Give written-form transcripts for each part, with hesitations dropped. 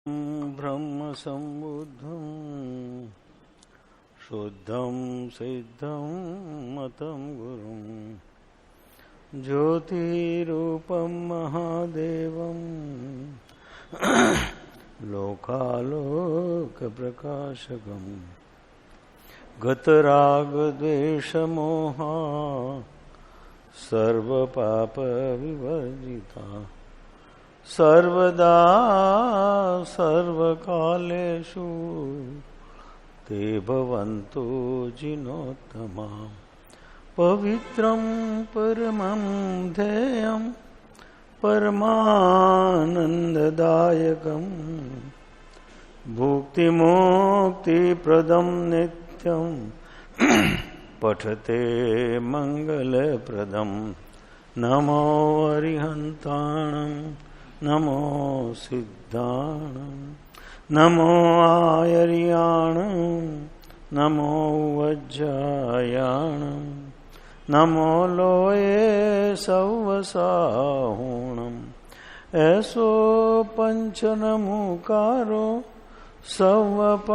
ब्रह्म सम्बुद्धं शुद्धं सिद्धं मतं गुरुं ज्योतिरूपं महादेवं लोकालोकप्रकाशकं गतरागद्वेषमोहा सर्वपापविवर्जिता सर्वदा सर्वकालेषु ते भवन्तु जिनोत्तमा पवित्रं परमं ध्येयं परमानन्ददायकं भुक्तिमुक्तिप्रदं नित्यं पठते मङ्गलप्रदं नमो अरिहन्ताणं नमो सिद्धाणं नमो आयर्याणं नमो वज्रायाणं नमो लोये सौवसाहुणं ऐसो पंचनमुकारो सौवपावपणासनो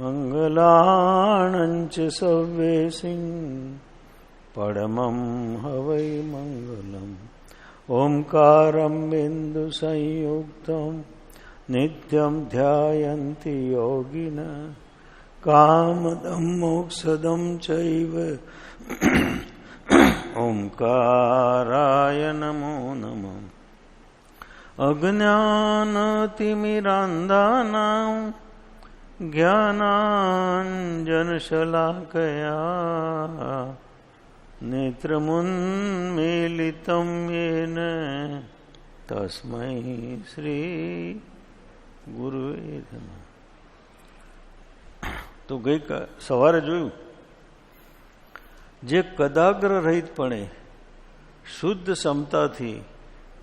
मंगलाणंच सव्येसिं परमं हवै मंगलम् ओंकारं बिंदु संयुक्तं नित्यं ध्यायन्ति योगिनः कामदं मोक्षदं चैव ओंकाराय नमो नमः अज्ञानतिमिरान्धानां ज्ञानाञ्जनशलाकया नेत्रमुन्मीलितं येन तस्मै श्री गुरुवे नमः। તો ગઈ સવારે જોયું જે કદાગ્ર રહિતપણે શુદ્ધ ક્ષમતાથી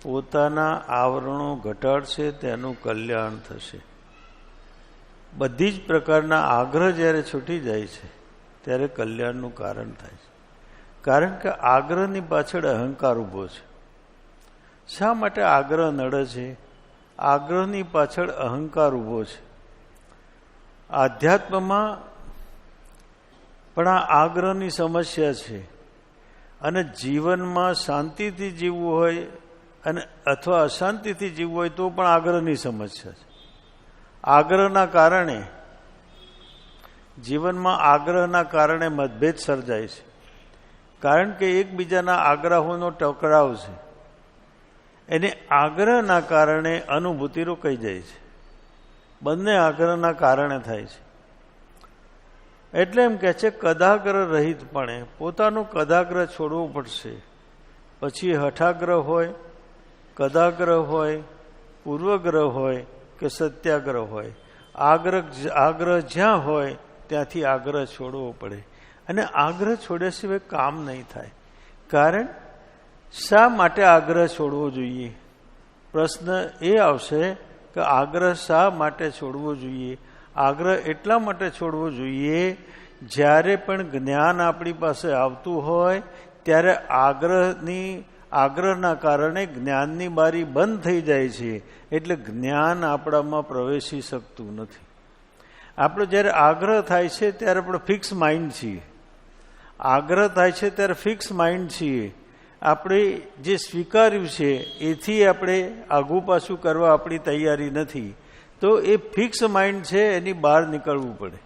પોતાના આવરણો ઘટાડશે તેનું કલ્યાણ થશે. બધી જ પ્રકારના આગ્રહ જ્યારે છૂટી જાય છે ત્યારે કલ્યાણનું કારણ થાય છે. કારણ કે આગ્રહની પાછળ અહંકાર ઊભો છે. શા માટે આગ્રહ નડે છે? આગ્રહની પાછળ અહંકાર ઊભો છે. આધ્યાત્મમાં પણ આ આગ્રહની સમસ્યા છે. અને જીવનમાં શાંતિથી જીવવું હોય અને અથવા અશાંતિથી જીવવું હોય તો પણ આગ્રહની સમસ્યા છે. આગ્રહના કારણે જીવનમાં આગ્રહના કારણે મતભેદ સર્જાય છે. કારણ કે એકબીજાના આગ્રહોનો ટકરાવ છે. એને આગ્રહના કારણે અનુભૂતિ રોકાઈ જાય છે. બંને આગ્રહના કારણે થાય છે. એટલે એમ કહે છે કદાગ્ર રહિતપણે પોતાનો કદાગ્રહ છોડવો પડશે. પછી હઠાગ્રહ હોય, કદાગ્રહ હોય, પૂર્વગ્રહ હોય કે સત્યાગ્રહ હોય, આગ્રહ જ્યાં હોય ત્યાંથી આગ્રહ છોડવો પડે. અને આગ્રહ છોડ્યા સિવાય કામ નહીં થાય. કારણ શા માટે આગ્રહ છોડવો જોઈએ? પ્રશ્ન એ આવશે કે આગ્રહ શા માટે છોડવો જોઈએ? આગ્રહ એટલા માટે છોડવો જોઈએ જ્યારે પણ જ્ઞાન આપણી પાસે આવતું હોય ત્યારે આગ્રહના કારણે જ્ઞાનની બારી બંધ થઈ જાય છે. એટલે જ્ઞાન આપણામાં પ્રવેશી શકતું નથી. આપણો જ્યારે આગ્રહ થાય છે ત્યારે આપણે ફિક્સ માઇન્ડ છીએ. આગ્રહ થાય છે ત્યારે ફિક્સ માઇન્ડ છીએ. આપણે જે સ્વીકાર્યું છે એથી આપણે આઘું પાછું કરવા આપણી તૈયારી નથી. તો એ ફિક્સ માઇન્ડ છે, એની બહાર નીકળવું પડે.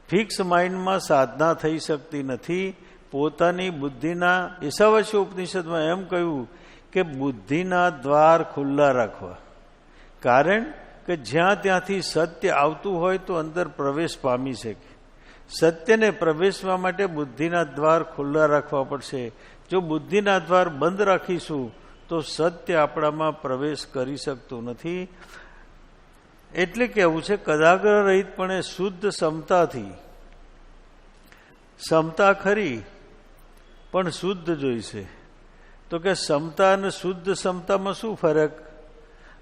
ફિક્સ માઇન્ડમાં સાધના થઈ શકતી નથી. પોતાની બુદ્ધિના ઈશાવાસ્ય ઉપનિષદમાં એમ કહ્યું કે બુદ્ધિના દ્વાર ખુલ્લા રાખવા. કારણ કે જ્યાં ત્યાંથી સત્ય આવતું હોય તો અંદર પ્રવેશ પામી શકે. સત્યને પ્રવેશવા માટે બુદ્ધિના દ્વાર ખુલ્લા રાખવા પડશે. જો બુદ્ધિના દ્વાર બંધ રાખીશું તો સત્ય આપણામાં પ્રવેશ કરી શકતું નથી. એટલે કેવું છે કદાગ્ર રહિતપણે શુદ્ધ ક્ષમતાથી, ક્ષમતા ખરી પણ શુદ્ધ જોઈશે. તો કે ક્ષમતા અને શુદ્ધ ક્ષમતામાં શું ફરક?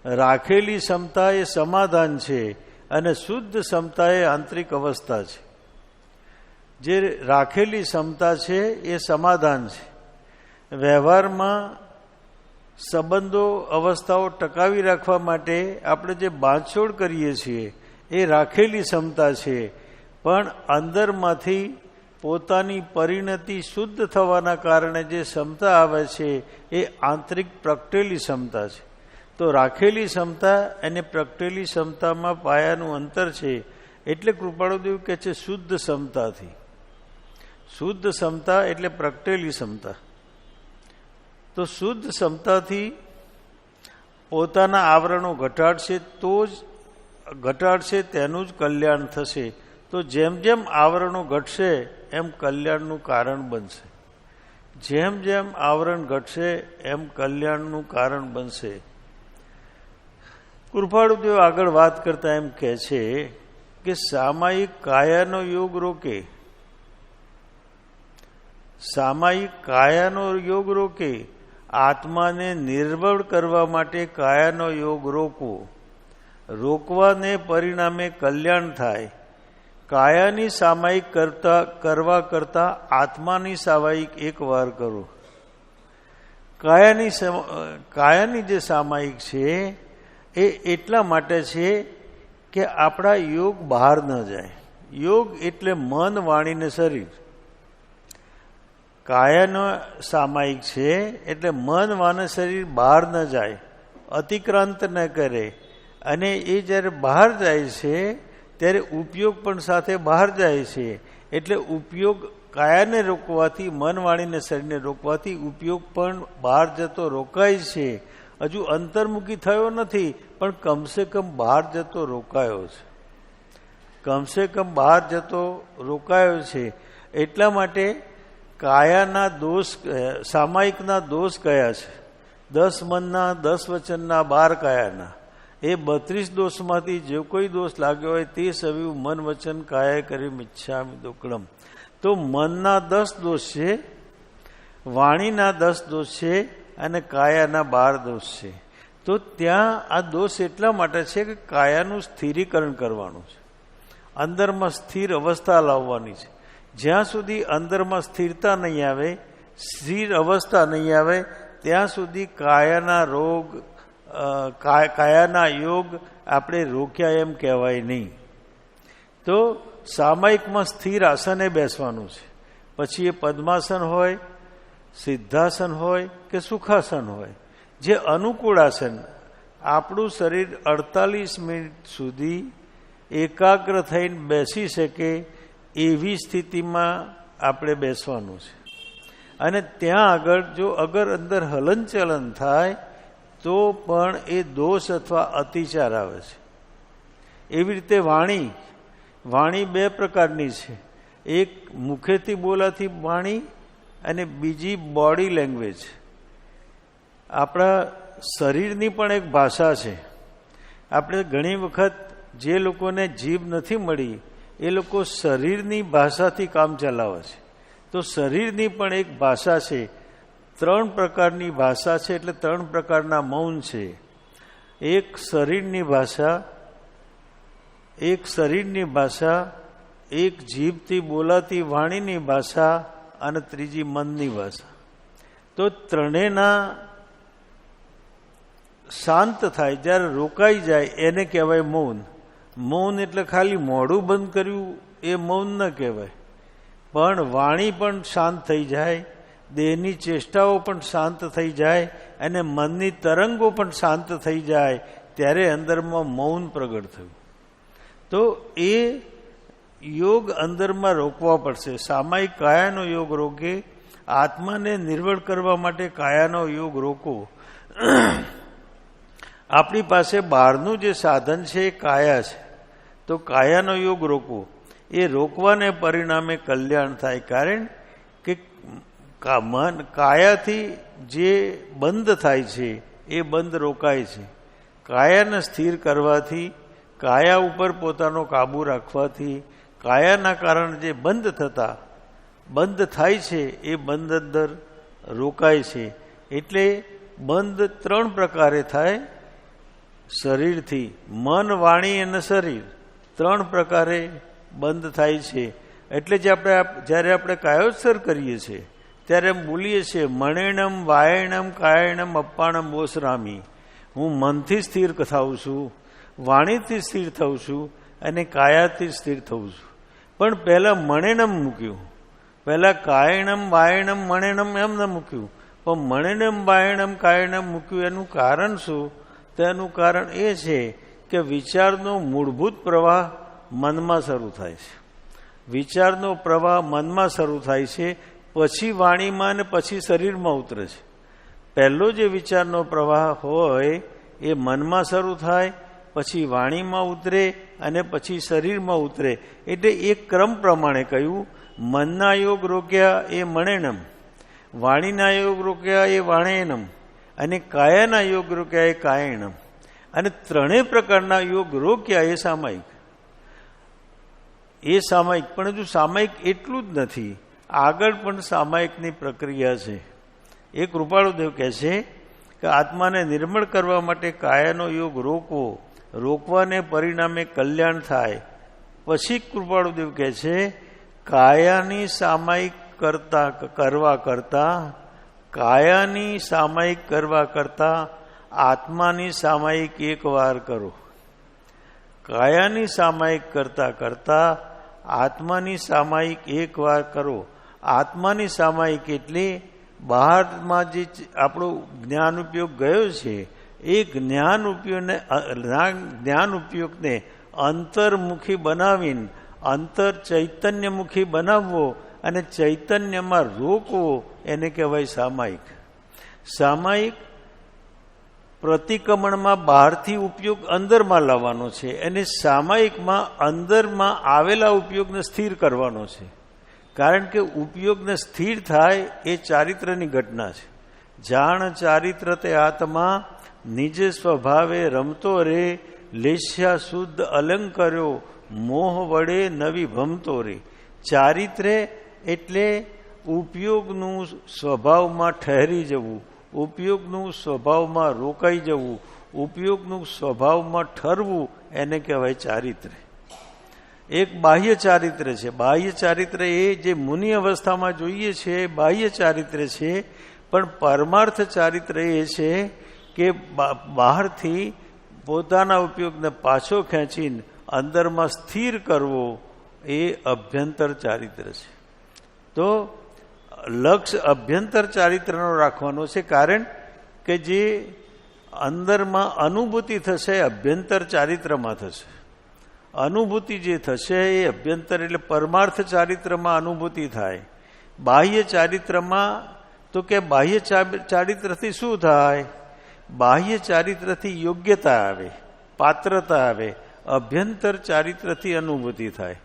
રાખેલી ક્ષમતા એ સમાધાન છે અને શુદ્ધ ક્ષમતા એ આંતરિક અવસ્થા છે. જે રાખેલી ક્ષમતા છે એ સમાધાન છે. વ્યવહારમાં સંબંધો અવસ્થાઓ ટકાવી રાખવા માટે આપણે જે બાંધછોડ કરીએ છીએ એ રાખેલી ક્ષમતા છે, પણ અંદરમાંથી પોતાની પરિણતિ શુદ્ધ થવાના કારણે જે ક્ષમતા આવે છે એ આંતરિક પ્રગટેલી ક્ષમતા છે. તો રાખેલી ક્ષમતા અને પ્રગટેલી ક્ષમતામાં પાયાનું અંતર છે. એટલે કૃપાળુદેવ કહે છે શુદ્ધ ક્ષમતાથી. શુદ્ધ ક્ષમતા એટલે પ્રગટેલી ક્ષમતા. તો શુદ્ધ ક્ષમતાથી પોતાના આવરણો ઘટાડશે તો જ ઘટાડશે તેનું જ કલ્યાણ થશે. તો જેમ જેમ આવરણો ઘટશે એમ કલ્યાણનું કારણ બનશે. જેમ જેમ આવરણ ઘટશે એમ કલ્યાણનું કારણ બનશે. કૃપાળુદેવ આગળ વાત કરતા એમ કહે છે કે સામાયિક કાયાનો યોગ રોકે, સામાયિક કાયાનો યોગ રોકે, આત્માને નિર્બળ કરવા માટે કાયાનો યોગ રોકવો, રોકવાને પરિણામે કલ્યાણ થાય. કાયાની સામાયિક કરવા કરતા આત્માની સામાયિક એક વાર કરો. કાયાની જે સામાયિક છે એ એટલા માટે છે કે આપણા યોગ બહાર ન જાય. યોગ એટલે મન, વાણી ને શરીર. કાયાનો સામાયિક છે એટલે મન, વાણી, શરીર બહાર ન જાય, અતિક્રાંત ન કરે. અને એ જ્યારે બહાર જાય છે ત્યારે ઉપયોગ પણ સાથે બહાર જાય છે. એટલે ઉપયોગ કાયાને રોકવાથી, મન, વાણીને શરીરને રોકવાથી ઉપયોગ પણ બહાર જતો રોકાય છે. હજુ અંતર્મુખી થયો નથી, પણ કમસે કમ બહાર જતો રોકાયો છે. કમસે કમ બહાર જતો રોકાયો છે. એટલા માટે કાયાના દોષ, સામાયિકના દોષ કયા છે? 10 મનના, 10 વચનના, 12 કાયાના. એ 32 દોષમાંથી જે કોઈ દોષ લાગ્યો હોય તે સવિવ મન, વચન, કાયા કરી મિચ્છામિ દુક્કડમ. તો મનના 10 દોષ છે, વાણીના 10 દોષ છે અને કાયાના 12 દોષ છે. તો ત્યાં આ દોષ એટલા માટે છે કે કાયાનું સ્થિરીકરણ કરવાનું છે, અંદરમાં સ્થિર અવસ્થા લાવવાની છે. જ્યાં સુધી અંદરમાં સ્થિરતા નહીં આવે, સ્થિર અવસ્થા નહીં આવે, ત્યાં સુધી કાયાના રોગ, કાયાના યોગ આપણે રોક્યા એમ કહેવાય નહીં. તો સામાયિકમાં સ્થિર આસને બેસવાનું છે. પછી એ પદ્માસન હોય, સિદ્ધાસન હોય કે સુખાસન હોય, જે અનુકૂળ આસન. આપણું શરીર 48 મિનિટ સુધી એકાગ્ર થઈને બેસી શકે એવી સ્થિતિમાં આપણે બેસવાનું છે. અને ત્યાં આગળ જો અગર અંદર હલનચલન થાય તો પણ એ દોષ અથવા અતિચાર આવે છે. એવી રીતે વાણી, વાણી 2 પ્રકારની છે. એક મુખેથી બોલાતી વાણી અને બીજી બોડી લેંગ્વેજ. આપણા શરીરની પણ એક ભાષા છે. આપણે ઘણી વખત જે લોકોને જીભ નથી મળી એ લોકો શરીરની ભાષાથી કામ ચલાવે છે. તો શરીરની પણ એક ભાષા છે. 3 પ્રકારની ભાષા છે, એટલે 3 પ્રકારના મૌન છે. એક શરીરની ભાષા, એક શરીરની ભાષા, એક જીભથી બોલાતી વાણીની ભાષા અને ત્રીજી મનની ભાષા. તો ત્રણેયના શાંત થાય, જ્યારે રોકાઈ જાય એને કહેવાય મૌન. મૌન એટલે ખાલી મોઢું બંધ કર્યું એ મૌન ન કહેવાય, પણ વાણી પણ શાંત થઈ જાય, દેહની ચેષ્ટાઓ પણ શાંત થઈ જાય અને મનની તરંગો પણ શાંત થઈ જાય, ત્યારે અંદરમાં મૌન પ્રગટ થયું. તો એ યોગ અંદરમાં રોકવા પડશે. સામાયિક કાયાનો યોગ રોકે, આત્માને નિર્બળ કરવા માટે કાયાનો યોગ રોકો. આપણી પાસે બહારનું જે સાધન છે એ કાયા છે. તો કાયાનો યોગ રોકવો, એ રોકવાને પરિણામે કલ્યાણ થાય. કારણ કે મન કાયાથી જે બંધ થાય છે એ બંધ રોકાય છે. કાયાને સ્થિર કરવાથી, કાયા ઉપર પોતાનો કાબુ રાખવાથી, કાયાના કારણે જે બંધ થાય છે એ બંધ અંદર રોકાય છે. એટલે બંધ 3 પ્રકારે થાય. શરીરથી, મન, વાણી અને શરીર 3 પ્રકારે બંધ થાય છે. એટલે જ જ્યારે આપણે કાયોત્સર કરીએ છીએ ત્યારે એમ બોલીએ છીએ, મણેણમ વાયણમ કાયણમ અપ્પાણમ બોસરામી. હું મનથી સ્થિર થાઉં છું, વાણીથી સ્થિર થઉં છું અને કાયાથી સ્થિર થઉં છું. પણ પહેલા મણેણમ મૂક્યું, પહેલા કાયણમ વાયણમ મણેણમ એમ ન મૂક્યું, પણ મણેણમ વાયણમ કાયણમ મૂક્યું. એનું કારણ શું? તો એનું કારણ એ છે કે વિચારનો મૂળભૂત પ્રવાહ મનમાં શરૂ થાય છે. વિચારનો પ્રવાહ મનમાં શરૂ થાય છે, પછી વાણીમાં અને પછી શરીરમાં ઉતરે છે. પહેલો જે વિચારનો પ્રવાહ હોય એ મનમાં શરૂ થાય, પછી વાણીમાં ઉતરે અને પછી શરીરમાં ઉતરે. એટલે એક ક્રમ પ્રમાણે કહ્યું, મનના યોગ રોક્યા એ મણેણમ, વાણીના યોગ રોક્યા એ વાણેનમ અને કાયાના યોગ રોક્યા એ કાયણમ. અને ત્રણેય પ્રકારના યોગ રોક્યા એ સામાયિક. એ સામાયિક, પણ હજુ સામાયિક એટલું જ નથી, આગળ પણ સામાયિકની પ્રક્રિયા છે. એ કૃપાળુદેવ કહે છે કે આત્માને નિર્મળ કરવા માટે કાયાનો યોગ રોકવો, રોકવાને પરિણામે કલ્યાણ થાય. પછી કૃપાળુદેવ કહે છે કાયાની સામાયિક કાયાની સામાયિક કરવા કરતા આત્માની સામાયિક એક વાર કરો. કાયાની સામાયિક કરતા આત્માની સામાયિક એક વાર કરો. આત્માની સામાયિક એટલે બહારમાં જે આપણો જ્ઞાન ઉપયોગ ગયો છે એ જ્ઞાન ઉપયોગને અંતર્મુખી બનાવીને અંતર ચૈતન્યમુખી બનાવવો અને ચૈતન્યમાં રોકવો, એને કહેવાય સામાયિક. સામાયિક પ્રતિક્રમણમાં બહારથી ઉપયોગ અંદરમાં લાવવાનો છે, અને સામાયિકમાં અંદરમાં આવેલા ઉપયોગને સ્થિર કરવાનો છે. કારણ કે ઉપયોગને સ્થિર થાય એ ચારિત્રની ઘટના છે. જાણ ચારિત્ર તે આત્મા નિજ સ્વભાવે રમતો રે, લેસ્યા શુદ્ધ અલંકર્યો મોહ વડે નવી ભમતો રે. ચારિત્રે એટલે ઉપયોગનું સ્વભાવમાં ઠહેરી જવું, ઉપયોગનું સ્વભાવમાં રોકાઈ જવું, ઉપયોગનું સ્વભાવમાં ઠરવું, એને કહેવાય ચારિત્ર. એક બાહ્ય ચારિત્ર છે. બાહ્ય ચારિત્ર એ જે મુનિ અવસ્થામાં જોઈએ છે એ બાહ્ય ચારિત્ર છે. પણ પરમાર્થ ચારિત્ર એ છે કે બહારથી પોતાના ઉપયોગને પાછો ખેંચીને અંદરમાં સ્થિર કરવો, એ અભ્યંતર ચારિત્ર છે. તો લક્ષ્ય અભ્યંતર ચારિત્રનો રાખવાનો છે, કારણ કે જે અંદરમાં અનુભૂતિ થશે અભ્યંતર ચારિત્રમાં થશે. અનુભૂતિ જે થશે એ અભ્યંતર એટલે પરમાર્થ ચારિત્રમાં અનુભૂતિ થાય. બાહ્ય ચારિત્રમાં તો કે બાહ્ય ચારિત્રથી શું થાય? બાહ્ય ચારિત્રથી યોગ્યતા આવે, પાત્રતા આવે. અભ્યંતર ચારિત્રથી અનુભૂતિ થાય.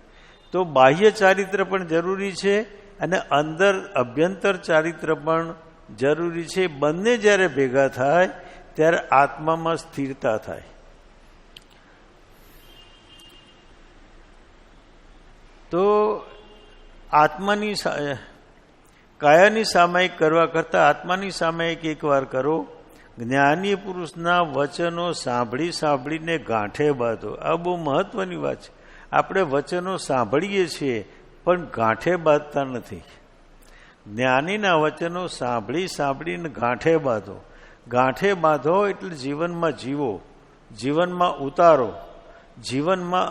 તો બાહ્ય ચારિત્ર પણ જરૂરી છે અને અંદર અભ્યંતર ચારિત્ર પણ જરૂરી છે. બંને જ્યારે ભેગા થાય ત્યારે આત્મામાં સ્થિરતા થાય. તો આત્માની કાયાની સામાયિક કરવા કરતા આત્માની સામાયિક એકવાર કરો. જ્ઞાની પુરુષના વચનો સાંભળીને ગાંઠે બાંધો. આ બહુ મહત્વની વાત છે. આપણે વચનો સાંભળીએ છીએ પણ ગાંઠે બાંધતા નથી. જ્ઞાનીના વચનો સાંભળીને ગાંઠે બાંધો. ગાંઠે બાંધો એટલે જીવનમાં જીવો, જીવનમાં ઉતારો, જીવનમાં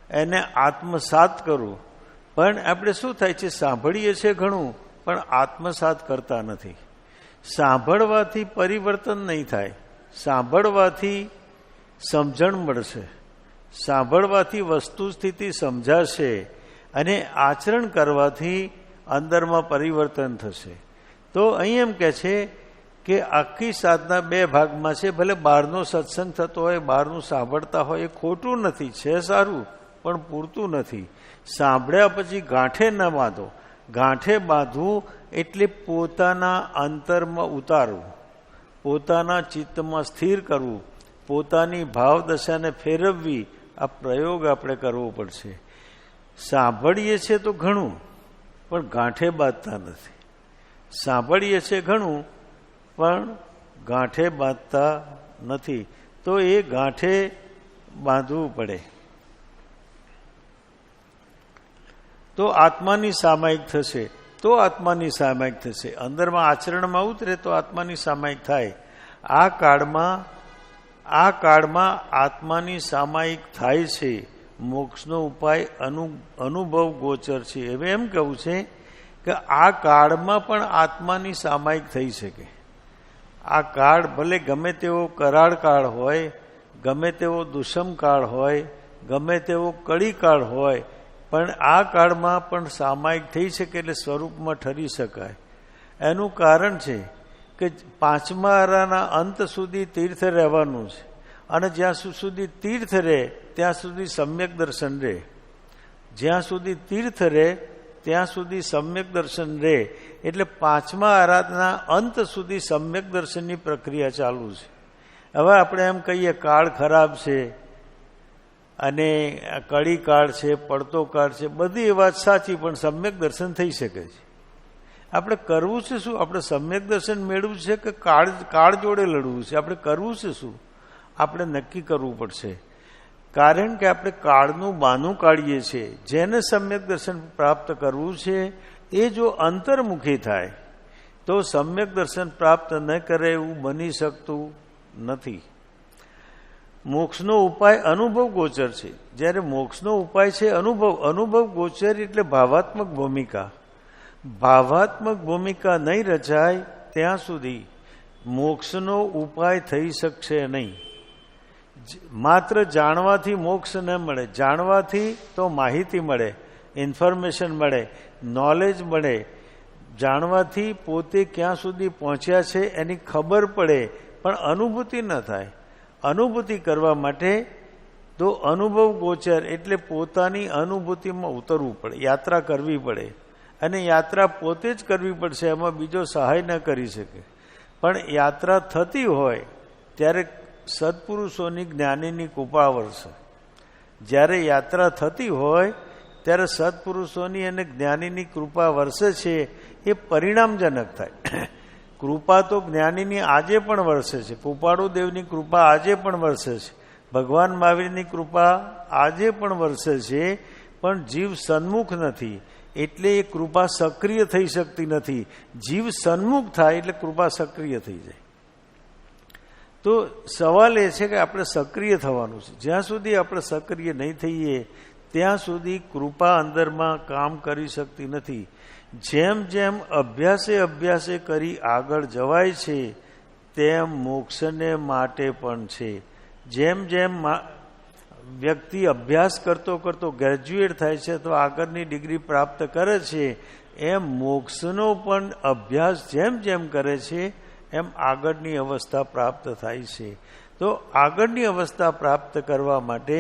એને આત્મસાત કરો. પણ આપણે શું થાય છે? સાંભળીએ છીએ ઘણું પણ આત્મસાત કરતા નથી. સાંભળવાથી પરિવર્તન નહીં થાય, સાંભળવાથી સમજણ મળશે, સાંભળવાથી વસ્તુ સ્થિતિ સમજાશે અને આચરણ કરવાથી અંદરમાં પરિવર્તન થશે. તો અહીં એમ કહે છે કે આખી સાધના બે ભાગમાં છે. ભલે બહારનો સત્સંગ થતો હોય, બહારનું સાંભળતા હોય, એ ખોટું નથી, છે સારું, પણ પૂરતું નથી. સાંભળ્યા પછી ગાંઠે ન બાંધો. ગાંઠે બાંધવું એટલે પોતાના અંતરમાં ઉતારવું, પોતાના ચિત્તમાં સ્થિર કરવું, પોતાની ભાવદશાને ફેરવવી. આ પ્રયોગ આપણે કરવો પડશે. સાંભળીએ છીએ તો ઘણું પણ ગાંઠે બાંધતા નથી. સાંભળીએ છીએ ઘણું પણ ગાંઠે બાંધતા નથી. તો એ ગાંઠે બાંધવું પડે. તો આત્માની સામાયિક થશે. તો આત્માની સામાયિક થશે. અંદરમાં આચરણમાં ઉતરે તો આત્માની સામાયિક થાય. આ કાળમાં આત્માની સામાયિક થાય છે. મોક્ષનો ઉપાય અનુભવ ગોચર છે. હવે એમ કહું છે કે આ કાળમાં પણ આત્માની સામાયિક થઈ શકે. આ કાળ ભલે ગમે તેવો કરાળ કાળ હોય, ગમે તેવો દુષમ કાળ હોય, ગમે તેવો કળી કાળ હોય, પણ આ કાળમાં પણ સામાયિક થઈ શકે, એટલે સ્વરૂપમાં ઠરી શકાય. એનું કારણ છે કે પાંચમા આરાના અંત સુધી તીર્થ રહેવાનું છે, અને જ્યાં સુધી તીર્થ રહે ત્યાં સુધી સમ્યક દર્શન રહે. જ્યાં સુધી તીર્થ રહે ત્યાં સુધી સમ્યક દર્શન રહે. એટલે પાંચમા આરાધના અંત સુધી સમ્યક દર્શનની પ્રક્રિયા ચાલુ છે. હવે આપણે એમ કહીએ કાળ ખરાબ છે અને કળી કાળ છે, પડતો કાળ છે, બધી એ વાત સાચી, પણ સમ્યક દર્શન થઈ શકે છે. આપણે કરવું છે શું? આપણે સમ્યક દર્શન મેળવવું છે કે કાળ જોડે લડવું છે? આપણે કરવું છે શું? આપણે નક્કી કરવું પડશે. કારણ કે આપણે કાળનું બહાનું કાઢીએ છીએ. જેને સમ્યક દર્શન પ્રાપ્ત કરવું છે એ જો અંતર્મુખી થાય તો સમ્યક દર્શન પ્રાપ્ત ન કરે એવું બની શકતું નથી. મોક્ષનો ઉપાય અનુભવ ગોચર છે. જ્યારે મોક્ષનો ઉપાય છે અનુભવ ગોચર એટલે ભાવાત્મક ભૂમિકા. ભાવાત્મક ભૂમિકા નહીં રચાય ત્યાં સુધી મોક્ષનો ઉપાય થઈ શકશે નહીં. માત્ર જાણવાથી મોક્ષ ન મળે. જાણવાથી તો માહિતી મળે, ઇન્ફોર્મેશન મળે, નોલેજ મળે. જાણવાથી પોતે ક્યાં સુધી પહોંચ્યા છે એની ખબર પડે, પણ અનુભૂતિ ન થાય. અનુભૂતિ કરવા માટે તો અનુભવ ગોચર એટલે પોતાની અનુભૂતિમાં ઉતરવું પડે, યાત્રા કરવી પડે. અને યાત્રા પોતે જ કરવી પડશે, એમાં બીજો સહાય ન કરી શકે. પણ યાત્રા થતી હોય ત્યારે સત્પુરુષોની જ્ઞાનીની કૃપા વરસે. જ્યારે યાત્રા થતી હોય ત્યારે સત્પુરુષોની અને જ્ઞાનીની કૃપા વરસે છે એ પરિણામજનક થાય. કૃપા તો જ્ઞાનીની આજે પણ વરસે છે. કૃપાળુ દેવની કૃપા આજે પણ વરસે છે. ભગવાન મહાવીરની કૃપા આજે પણ વરસે છે. પણ જીવ સન્મુખ નથી એટલે એ કૃપા સક્રિય થઈ શકતી નથી. જીવ સન્મુખ થાય એટલે કૃપા સક્રિય થઈ જાય. તો સવાલ એ છે કે આપણે સક્રિય થવાનું છે. જ્યાં સુધી આપણે સક્રિય નહીં થઈએ ત્યાં સુધી કૃપા અંદરમાં કામ કરી શકતી નથી. જેમ જેમ અભ્યાસે કરી આગળ જવાય છે તેમ મોક્ષને માટે પણ છે. જેમ જેમ વ્યક્તિ અભ્યાસ કરતો ગ્રેજ્યુએટ થાય છે તો આગળની ડિગ્રી પ્રાપ્ત કરે છે, એમ મોક્ષનો પણ અભ્યાસ જેમ જેમ કરે છે એમ આગળની અવસ્થા પ્રાપ્ત થાય છે. તો આગળની અવસ્થા પ્રાપ્ત કરવા માટે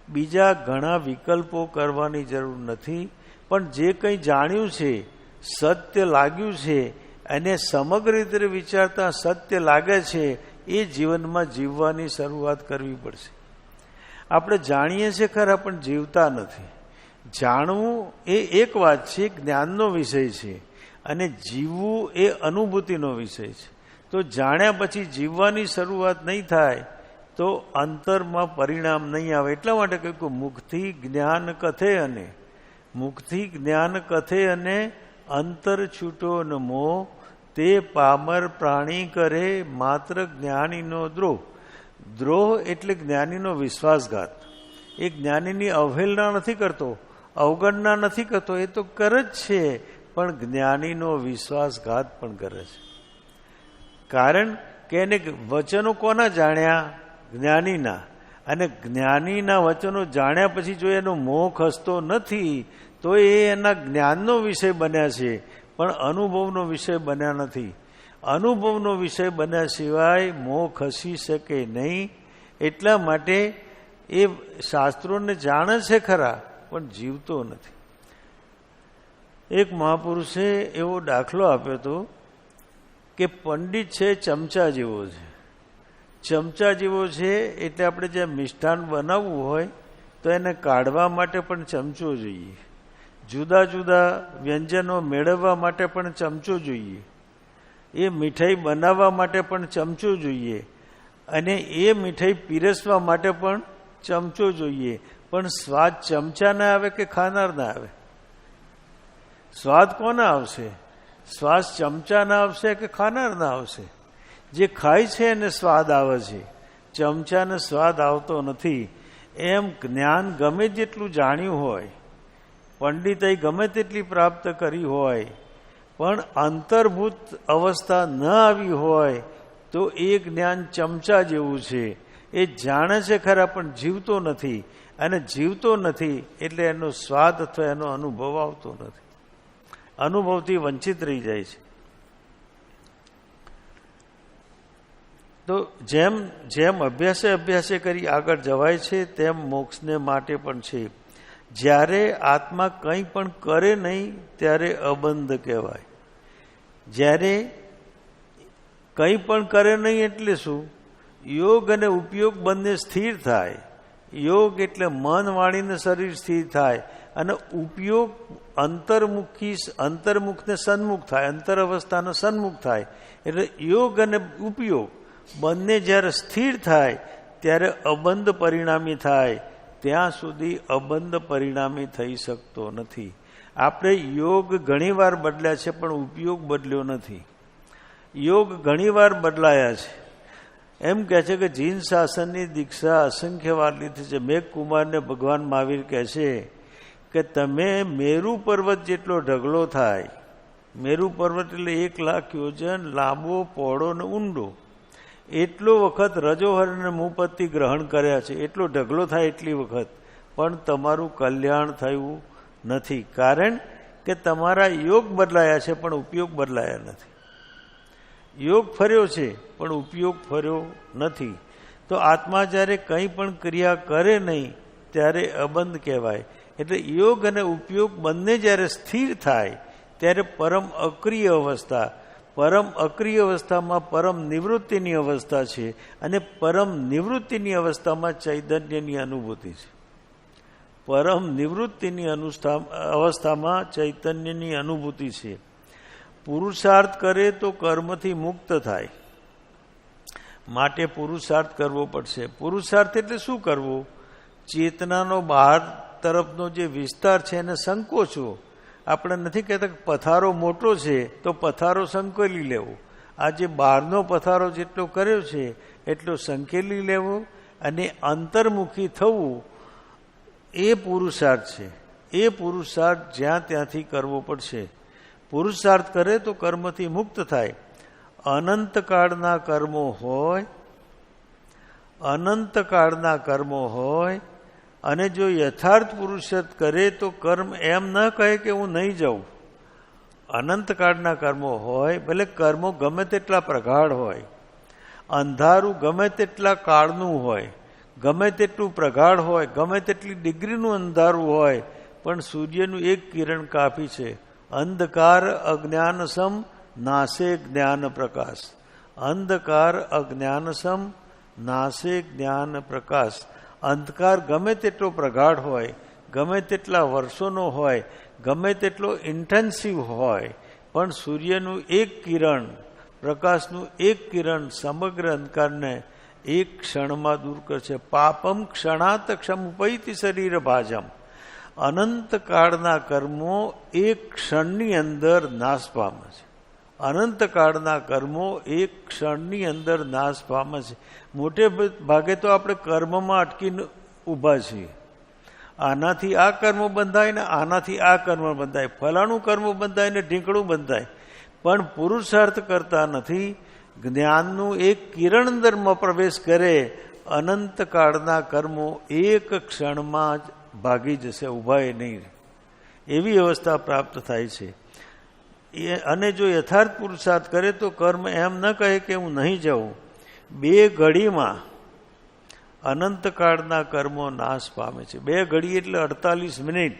બીજા ઘણા વિકલ્પો કરવાની જરૂર નથી. પણ જે કંઈ જાણ્યું છે, સત્ય લાગ્યું છે, અને સમગ્ર રીતે વિચારતા સત્ય લાગે છે એ જીવનમાં જીવવાની શરૂઆત કરવી પડશે. આપણે જાણીએ છીએ ખરા પણ જીવતા નથી. જાણવું એ એક વાત છે, જ્ઞાનનો વિષય છે, અને જીવવું એ અનુભૂતિનો વિષય છે. તો જાણ્યા પછી જીવવાની શરૂઆત નહીં થાય તો અંતરમાં પરિણામ નહીં આવે. એટલા માટે કહ્યું કે મુખથી જ્ઞાન કથે અને અંતર છૂટો ન મોહ, તે પામર પ્રાણી કરે માત્ર જ્ઞાનીનો દ્રોહ. દ્રોહ એટલે જ્ઞાનીનો વિશ્વાસઘાત. એ જ્ઞાનીની અવહેલના નથી કરતો, અવગણના નથી કરતો, એ તો કરે જ છે, પણ જ્ઞાનીનો વિશ્વાસઘાત પણ કરે છે. કારણ કે એને વચનો કોના જાણ્યા? જ્ઞાનીના. અને જ્ઞાનીના વચનો જાણ્યા પછી જો એનો મોહ ખસતો નથી તો એ એના જ્ઞાનનો વિષય બન્યા છે, પણ અનુભવનો વિષય બન્યા નથી. અનુભવનો વિષય બન્યા સિવાય મોહ ખસી શકે નહીં. એટલા માટે એ શાસ્ત્રોને જાણે છે ખરા પણ જીવતો નથી. એક મહાપુરુષે એવો દાખલો આપ્યો હતો કે પંડિત છે ચમચા જેવો છે. ચમચા જેવો છે એટલે આપણે જ્યાં મિષ્ટાન બનાવવું હોય તો એને કાઢવા માટે પણ ચમચો જોઈએ, જુદા જુદા વ્યંજનો મેળવવા માટે પણ ચમચો જોઈએ, એ મીઠાઈ બનાવવા માટે પણ ચમચો જોઈએ, અને એ મીઠાઈ પીરસવા માટે પણ ચમચો જોઈએ. પણ સ્વાદ ચમચા ના આવે કે ખાનાર ના આવે? સ્વાદ કોના આવશે? શ્વાસ ચમચાના આવશે કે ખાનારના આવશે? જે ખાય છે એને સ્વાદ આવે છે, ચમચાને સ્વાદ આવતો નથી. એમ જ્ઞાન ગમે જેટલું જાણ્યું હોય, પંડિતાઈ ગમે તેટલી પ્રાપ્ત કરી હોય, પણ અંતર્ભૂત અવસ્થા ન આવી હોય તો એ જ્ઞાન ચમચા જેવું છે. એ જાણે છે ખરા પણ જીવતો નથી, અને જીવતો નથી એટલે એનો સ્વાદ અથવા એનો અનુભવ આવતો નથી, અનુભવથી વંચિત રહી જાય છે. તો જેમ જેમ અભ્યાસે કરી આગળ જવાય છે તેમ મોક્ષને માટે પણ છે. જ્યારે આત્મા કંઈ પણ કરે નહીં ત્યારે અબંધ કહેવાય. જ્યારે કંઈ પણ કરે નહીં એટલે શું? યોગ અને ઉપયોગ બંને સ્થિર થાય. યોગ એટલે મન, વાણી ને શરીર સ્થિર થાય, અને ઉપયોગ અંતર્મુખને સન્મુખ થાય, અંતર અવસ્થાનો સન્મુખ થાય. એટલે યોગ અને ઉપયોગ બંને જ્યારે સ્થિર થાય ત્યારે અબંધ પરિણામી થાય. ત્યાં સુધી અબંધ પરિણામી થઈ શકતો નથી. આપણે યોગ ઘણીવાર બદલ્યા છે પણ ઉપયોગ બદલ્યો નથી. યોગ ઘણીવાર બદલાયા છે. એમ કહે છે કે જીન શાસનની દીક્ષા અસંખ્ય વાર લીધી છે. મેઘકુમારને ભગવાન મહાવીર કહે છે કે તમે મેરુ પર્વત જેટલો ઢગલો થાય, મેરુ પર્વત એટલે 1,00,000 યોજન લાંબો, પહોળો ને ઊંડો, એટલો વખત રજોહર અને મુપત્તિ ગ્રહણ કર્યા છે, એટલો ઢગલો થાય એટલી વખત, પણ તમારું કલ્યાણ થયું નથી. કારણ કે તમારા યોગ બદલાયા છે પણ ઉપયોગ બદલાયા નથી. યોગ ફર્યો છે પણ ઉપયોગ ફર્યો નથી. તો આત્મા જ્યારે કંઈ પણ ક્રિયા કરે નહીં ત્યારે અબંધ કહેવાય. એટલે યોગ અને ઉપયોગ બંને જ્યારે સ્થિર થાય ત્યારે પરમ અક્રિય અવસ્થા, પરમ અક્રિય અવસ્થામાં પરમ નિવૃત્તિની અવસ્થા છે, અને પરમ નિવૃત્તિની અવસ્થામાં ચૈતન્યની અનુભૂતિ છે. પરમ નિવૃત્તિની અવસ્થામાં ચૈતન્યની અનુભૂતિ છે. પુરુષાર્થ કરે તો કર્મથી મુક્ત થાય, માટે પુરુષાર્થ કરવો પડશે. પુરુષાર્થ એટલે શું કરવું? ચેતનાનો બહાર તરફનો જે વિસ્તાર છે એને સંકોચવો. આપણે નથી કહેતા કે પથારો મોટો છે તો પથારો સંકેલી લેવો. આ જે બહારનો પથારો જેટલો કર્યો છે એટલો સંકેલી લેવો અને અંતર્મુખી થવું, એ પુરુષાર્થ છે. એ પુરુષાર્થ જ્યાં ત્યાંથી કરવો પડશે. પુરુષાર્થ કરે તો કર્મથી મુક્ત થાય. અનંતકાળના કર્મો હોય, અનંતકાળના કર્મો હોય, અને જો યથાર્થ પુરુષાર્થ કરે તો કર્મ એમ ન કહે કે હું નહીં જાઉં. અનંતકાળના કર્મો હોય, ભલે કર્મો ગમે તેટલા પ્રગાઢ હોય, અંધારું ગમે તેટલા કાળનું હોય, ગમે તેટલું પ્રગાઢ હોય, ગમે તેટલી ડિગ્રીનું અંધારું હોય, પણ સૂર્યનું એક કિરણ કાફી છે. અંધકાર અજ્ઞાન સમ નાશે જ્ઞાન પ્રકાશ. અંધકાર અજ્ઞાન સમ નાશે જ્ઞાન પ્રકાશ. અંધકાર ગમે તેટલો પ્રગાઢ હોય, ગમે તેટલા વર્ષોનો હોય, ગમે તેટલો ઇન્ટેન્સિવ હોય, પણ સૂર્યનું એક કિરણ, પ્રકાશનું એક કિરણ સમગ્ર અંધકારને એક ક્ષણમાં દૂર કરશે. પાપમ ક્ષણાત ક્ષમુપૈતિ શરીર ભાજમ. અનંતકાળના કર્મો એક ક્ષણની અંદર નાશ પામે છે. અનંતકાળના કર્મો એક ક્ષણની અંદર નાશ પામે છે. મોટે ભાગે તો આપણે કર્મમાં અટકીને ઊભા છીએ. આનાથી આ કર્મ બંધાય ને આનાથી આ કર્મ બંધાય, ફલાણું કર્મ બંધાય ને ઢીંકણું બંધાય, પણ પુરુષાર્થ કરતા નથી. જ્ઞાનનું એક કિરણ અંદરમાં પ્રવેશ કરે, અનંતકાળના કર્મો એક ક્ષણમાં જ ભાગી જશે, ઊભાય નહીં. એવી અવસ્થા પ્રાપ્ત થાય છે. અને જો યથાર્થ પુરુષાર્થ કરે તો કર્મ એમ ન કહે કે હું નહીં જાઉં. 2 ઘડીમાં અનંતકાળના કર્મો નાશ પામે છે. 2 ઘડી એટલે 48 મિનિટ.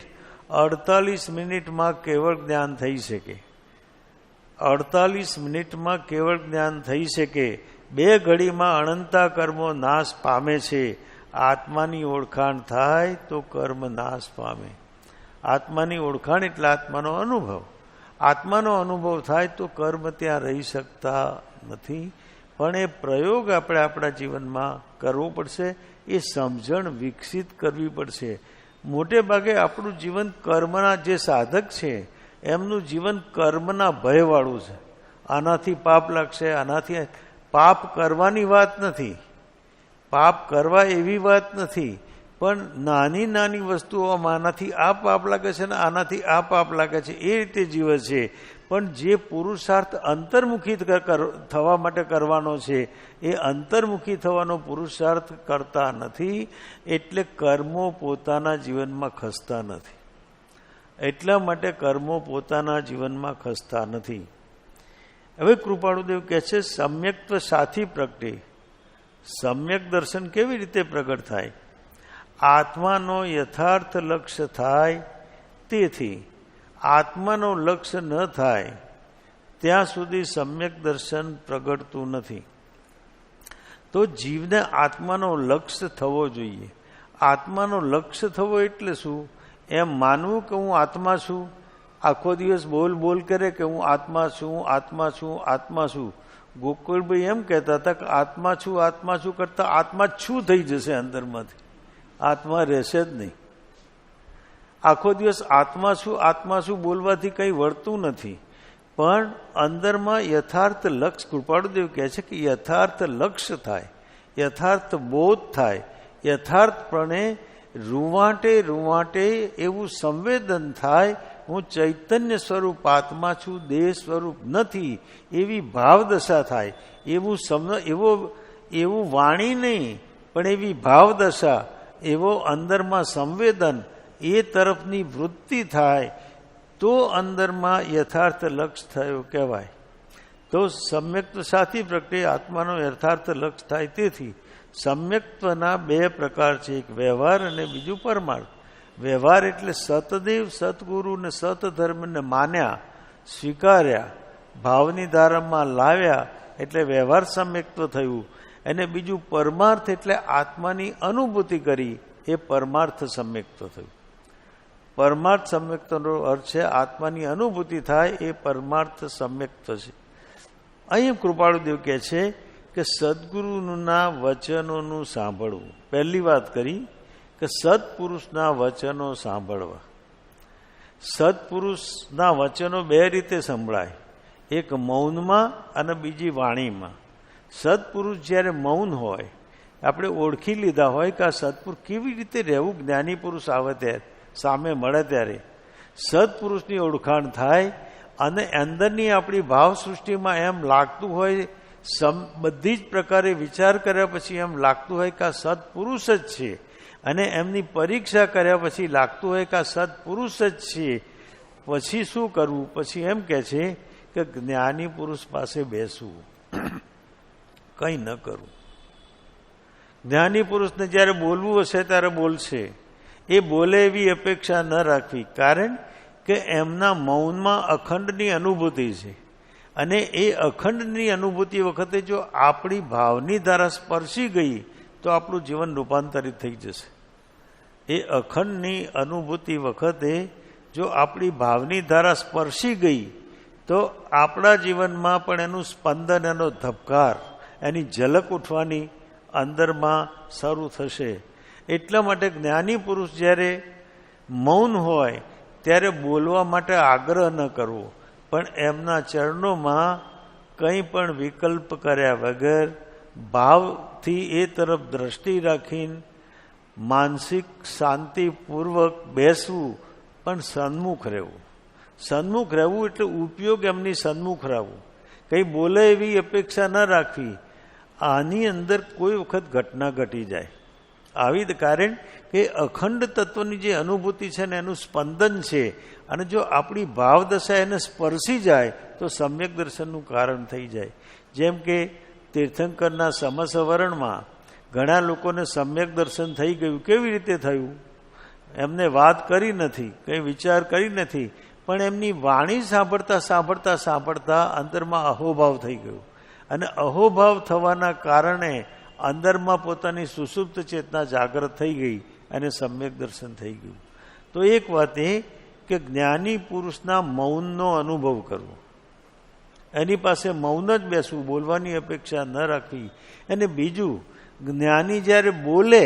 48 મિનિટમાં કેવળ જ્ઞાન થઈ શકે. 48 મિનિટમાં કેવળ જ્ઞાન થઈ શકે. 2 ઘડીમાં અનંતા કર્મો નાશ પામે છે. આત્માની ઓળખાણ થાય તો કર્મ નાશ પામે. આત્માની ઓળખાણ એટલે આત્માનો અનુભવ. આત્માનો અનુભવ થાય તો કર્મ ત્યાં રહી શકતા નથી. પણ એ પ્રયોગ આપણે આપણા જીવનમાં કરવો પડશે. એ સમજણ વિકસિત કરવી પડશે. મોટે ભાગે આપણું જીવન કર્મના જે સાધક છે એમનું જીવન કર્મના ભયવાળું છે. આનાથી પાપ લાગશે, આનાથી પાપ કરવાની વાત નથી, પાપ કરવા એવી વાત નથી, પણ નાની નાની વસ્તુઓમાં આનાથી આ પાપ લાગે છે ને આનાથી આ પાપ લાગે છે એ રીતે જીવે છે. પણ જે પુરુષાર્થ અંતર્મુખી થવા માટે કરવાનો છે એ અંતર્મુખી થવાનો પુરુષાર્થ કરતા નથી, એટલે કર્મો પોતાના જીવનમાં ખસતા નથી. એટલા માટે કર્મો પોતાના જીવનમાં ખસતા નથી. હવે કૃપાળુદેવ કહે છે સમ્યક્ત્વ સાથી પ્રગટે. સમ્યક દર્શન કેવી રીતે પ્રગટ થાય? આત્માનો યથાર્થ લક્ષ્ય થાય, તેથી આત્માનો લક્ષ્ય ન થાય ત્યાં સુધી સમ્યક દર્શન પ્રગટતું નથી. તો જીવને આત્માનો લક્ષ્ય થવો જોઈએ. આત્માનો લક્ષ્ય થવો એટલે શું? એમ માનવું કે હું આત્મા છું, આખો દિવસ બોલ બોલ કરે કે હું આત્મા છું, આત્મા છું, આત્મા છું. ગોકુળભાઈ એમ કહેતા હતા કે આત્મા છું કરતા આત્મા છું થઈ જશે અંદરમાંથી, આત્મા રહેશે જ નહીં. આખો દિવસ આત્મા છું બોલવાથી કંઈ વળતું નથી. પણ અંદરમાં યથાર્થ લક્ષ્ય, કૃપાળુદેવ કહે છે કે યથાર્થ લક્ષ્ય થાય, યથાર્થ બોધ થાય, યથાર્થપણે રૂવાંટે રૂવાંટે એવું સંવેદન થાય, હું ચૈતન્ય સ્વરૂપ આત્મા છું, દેહ સ્વરૂપ નથી, એવી ભાવદશા થાય. એવું વાણી નહીં પણ એવી ભાવદશા, એવો અંદરમાં સંવેદન, એ તરફની વૃત્તિ થાય તો અંદરમાં યથાર્થ લક્ષ્ય થયો કહેવાય. તો સમ્યક્ત્વ સાથી પ્રગટે આત્માનો યથાર્થ લક્ષ્ય થાય. તેથી સમ્યક્ત્વના બે પ્રકાર છે, એક વ્યવહાર અને બીજું પરમાર્થ. વ્યવહાર એટલે સતદેવ સતગુરુ ને સતધર્મને માન્યા, સ્વીકાર્યા, ભાવની ધારામાં લાવ્યા એટલે વ્યવહાર સમ્યક્ત્વ થયું. અને બીજું પરમાર્થ એટલે આત્માની અનુભૂતિ કરી, એ પરમાર્થ સમ્યક્ત્વ થયું. પરમાર્થ સમ્યક્ત્વનો અર્થ છે આત્માની અનુભૂતિ થાય, એ પરમાર્થ સમ્યક્ત્વ છે. અહીં કૃપાળુદેવ કહે છે કે સદગુરુના વચનોનું સાંભળવું. પહેલી વાત કરી કે સત્પુરુષના વચનો સાંભળવા. સત્પુરુષના વચનો બે રીતે સંભળાય, એક મૌનમાં અને બીજી વાણીમાં. સત્પુરુષ જ્યારે મૌન હોય, આપણે ઓળખી લીધા હોય કે આ સત્પુરુષ કેવી રીતે રહેવું, જ્ઞાની પુરુષ આવે ત્યારે, સામે મળે ત્યારે સત્પુરુષની ઓળખાણ થાય. અને અંદરની આપણી ભાવ સૃષ્ટિમાં એમ લાગતું હોય, બધી જ પ્રકારે વિચાર કર્યા પછી એમ લાગતું હોય કે આ સત્પુરુષ જ છે, અને એમની પરીક્ષા કર્યા પછી લાગતું હોય કે આ સત્પુરુષ જ છે. પછી શું કરવું? પછી એમ કહે છે કે જ્ઞાની પુરુષ પાસે બેસવું, કંઈ ન કરવું. જ્ઞાની પુરુષને જ્યારે બોલવું હશે ત્યારે બોલશે, એ બોલે એવી અપેક્ષા ન રાખવી. કારણ કે એમના મૌનમાં અખંડની અનુભૂતિ છે, અને એ અખંડની અનુભૂતિ વખતે જો આપણી ભાવની ધારા સ્પર્શી ગઈ તો આપણું જીવન રૂપાંતરિત થઈ જશે. એ અખંડની અનુભૂતિ વખતે જો આપણી ભાવની ધારા સ્પર્શી ગઈ તો આપણા જીવનમાં પણ એનું સ્પંદન, એનો ધબકાર, એની ઝલક ઉઠવાની અંદરમાં શરૂ થશે. એટલા માટે જ્ઞાની પુરુષ જ્યારે મૌન હોય ત્યારે બોલવા માટે આગ્રહ ન કરવો, પણ એમના ચરણોમાં કંઈ પણ વિકલ્પ કર્યા વગર ભાવથી એ તરફ દ્રષ્ટિ રાખીને માનસિક શાંતિપૂર્વક બેસવું, પણ સન્મુખ રહેવું. સન્મુખ રહેવું એટલે ઉપયોગ એમની સન્મુખ રહેવું, કંઈ બોલે એવી અપેક્ષા ન રાખવી. આની અંદર કોઈ વખત ઘટના ઘટી જાય આવી, કારણ કે અખંડ તત્વની જે અનુભૂતિ છે ને એનું સ્પંદન છે, અને જો આપણી ભાવદશા એને સ્પર્શી જાય તો સમ્યક દર્શનનું કારણ થઈ જાય. જેમ કે તીર્થંકરના સમસવરણમાં ઘણા લોકોને સમ્યક દર્શન થઈ ગયું. કેવી રીતે થયું? એમને વાત કરી નથી, કંઈ વિચાર કરી નથી, પણ એમની વાણી સાંભળતા સાંભળતા સાંભળતા અંદરમાં અહોભાવ થઈ ગયો, અને અહોભાવ થવાના કારણે અંદરમાં પોતાની સુષુપ્ત ચેતના જાગૃત થઈ ગઈ અને સમ્યક દર્શન થઈ ગયું. તો એક વાત એ કે જ્ઞાની પુરુષના મૌનનો અનુભવ કરવો, એની પાસે મૌન જ બેસવું, બોલવાની અપેક્ષા ન રાખવી. અને બીજું, જ્ઞાની જ્યારે બોલે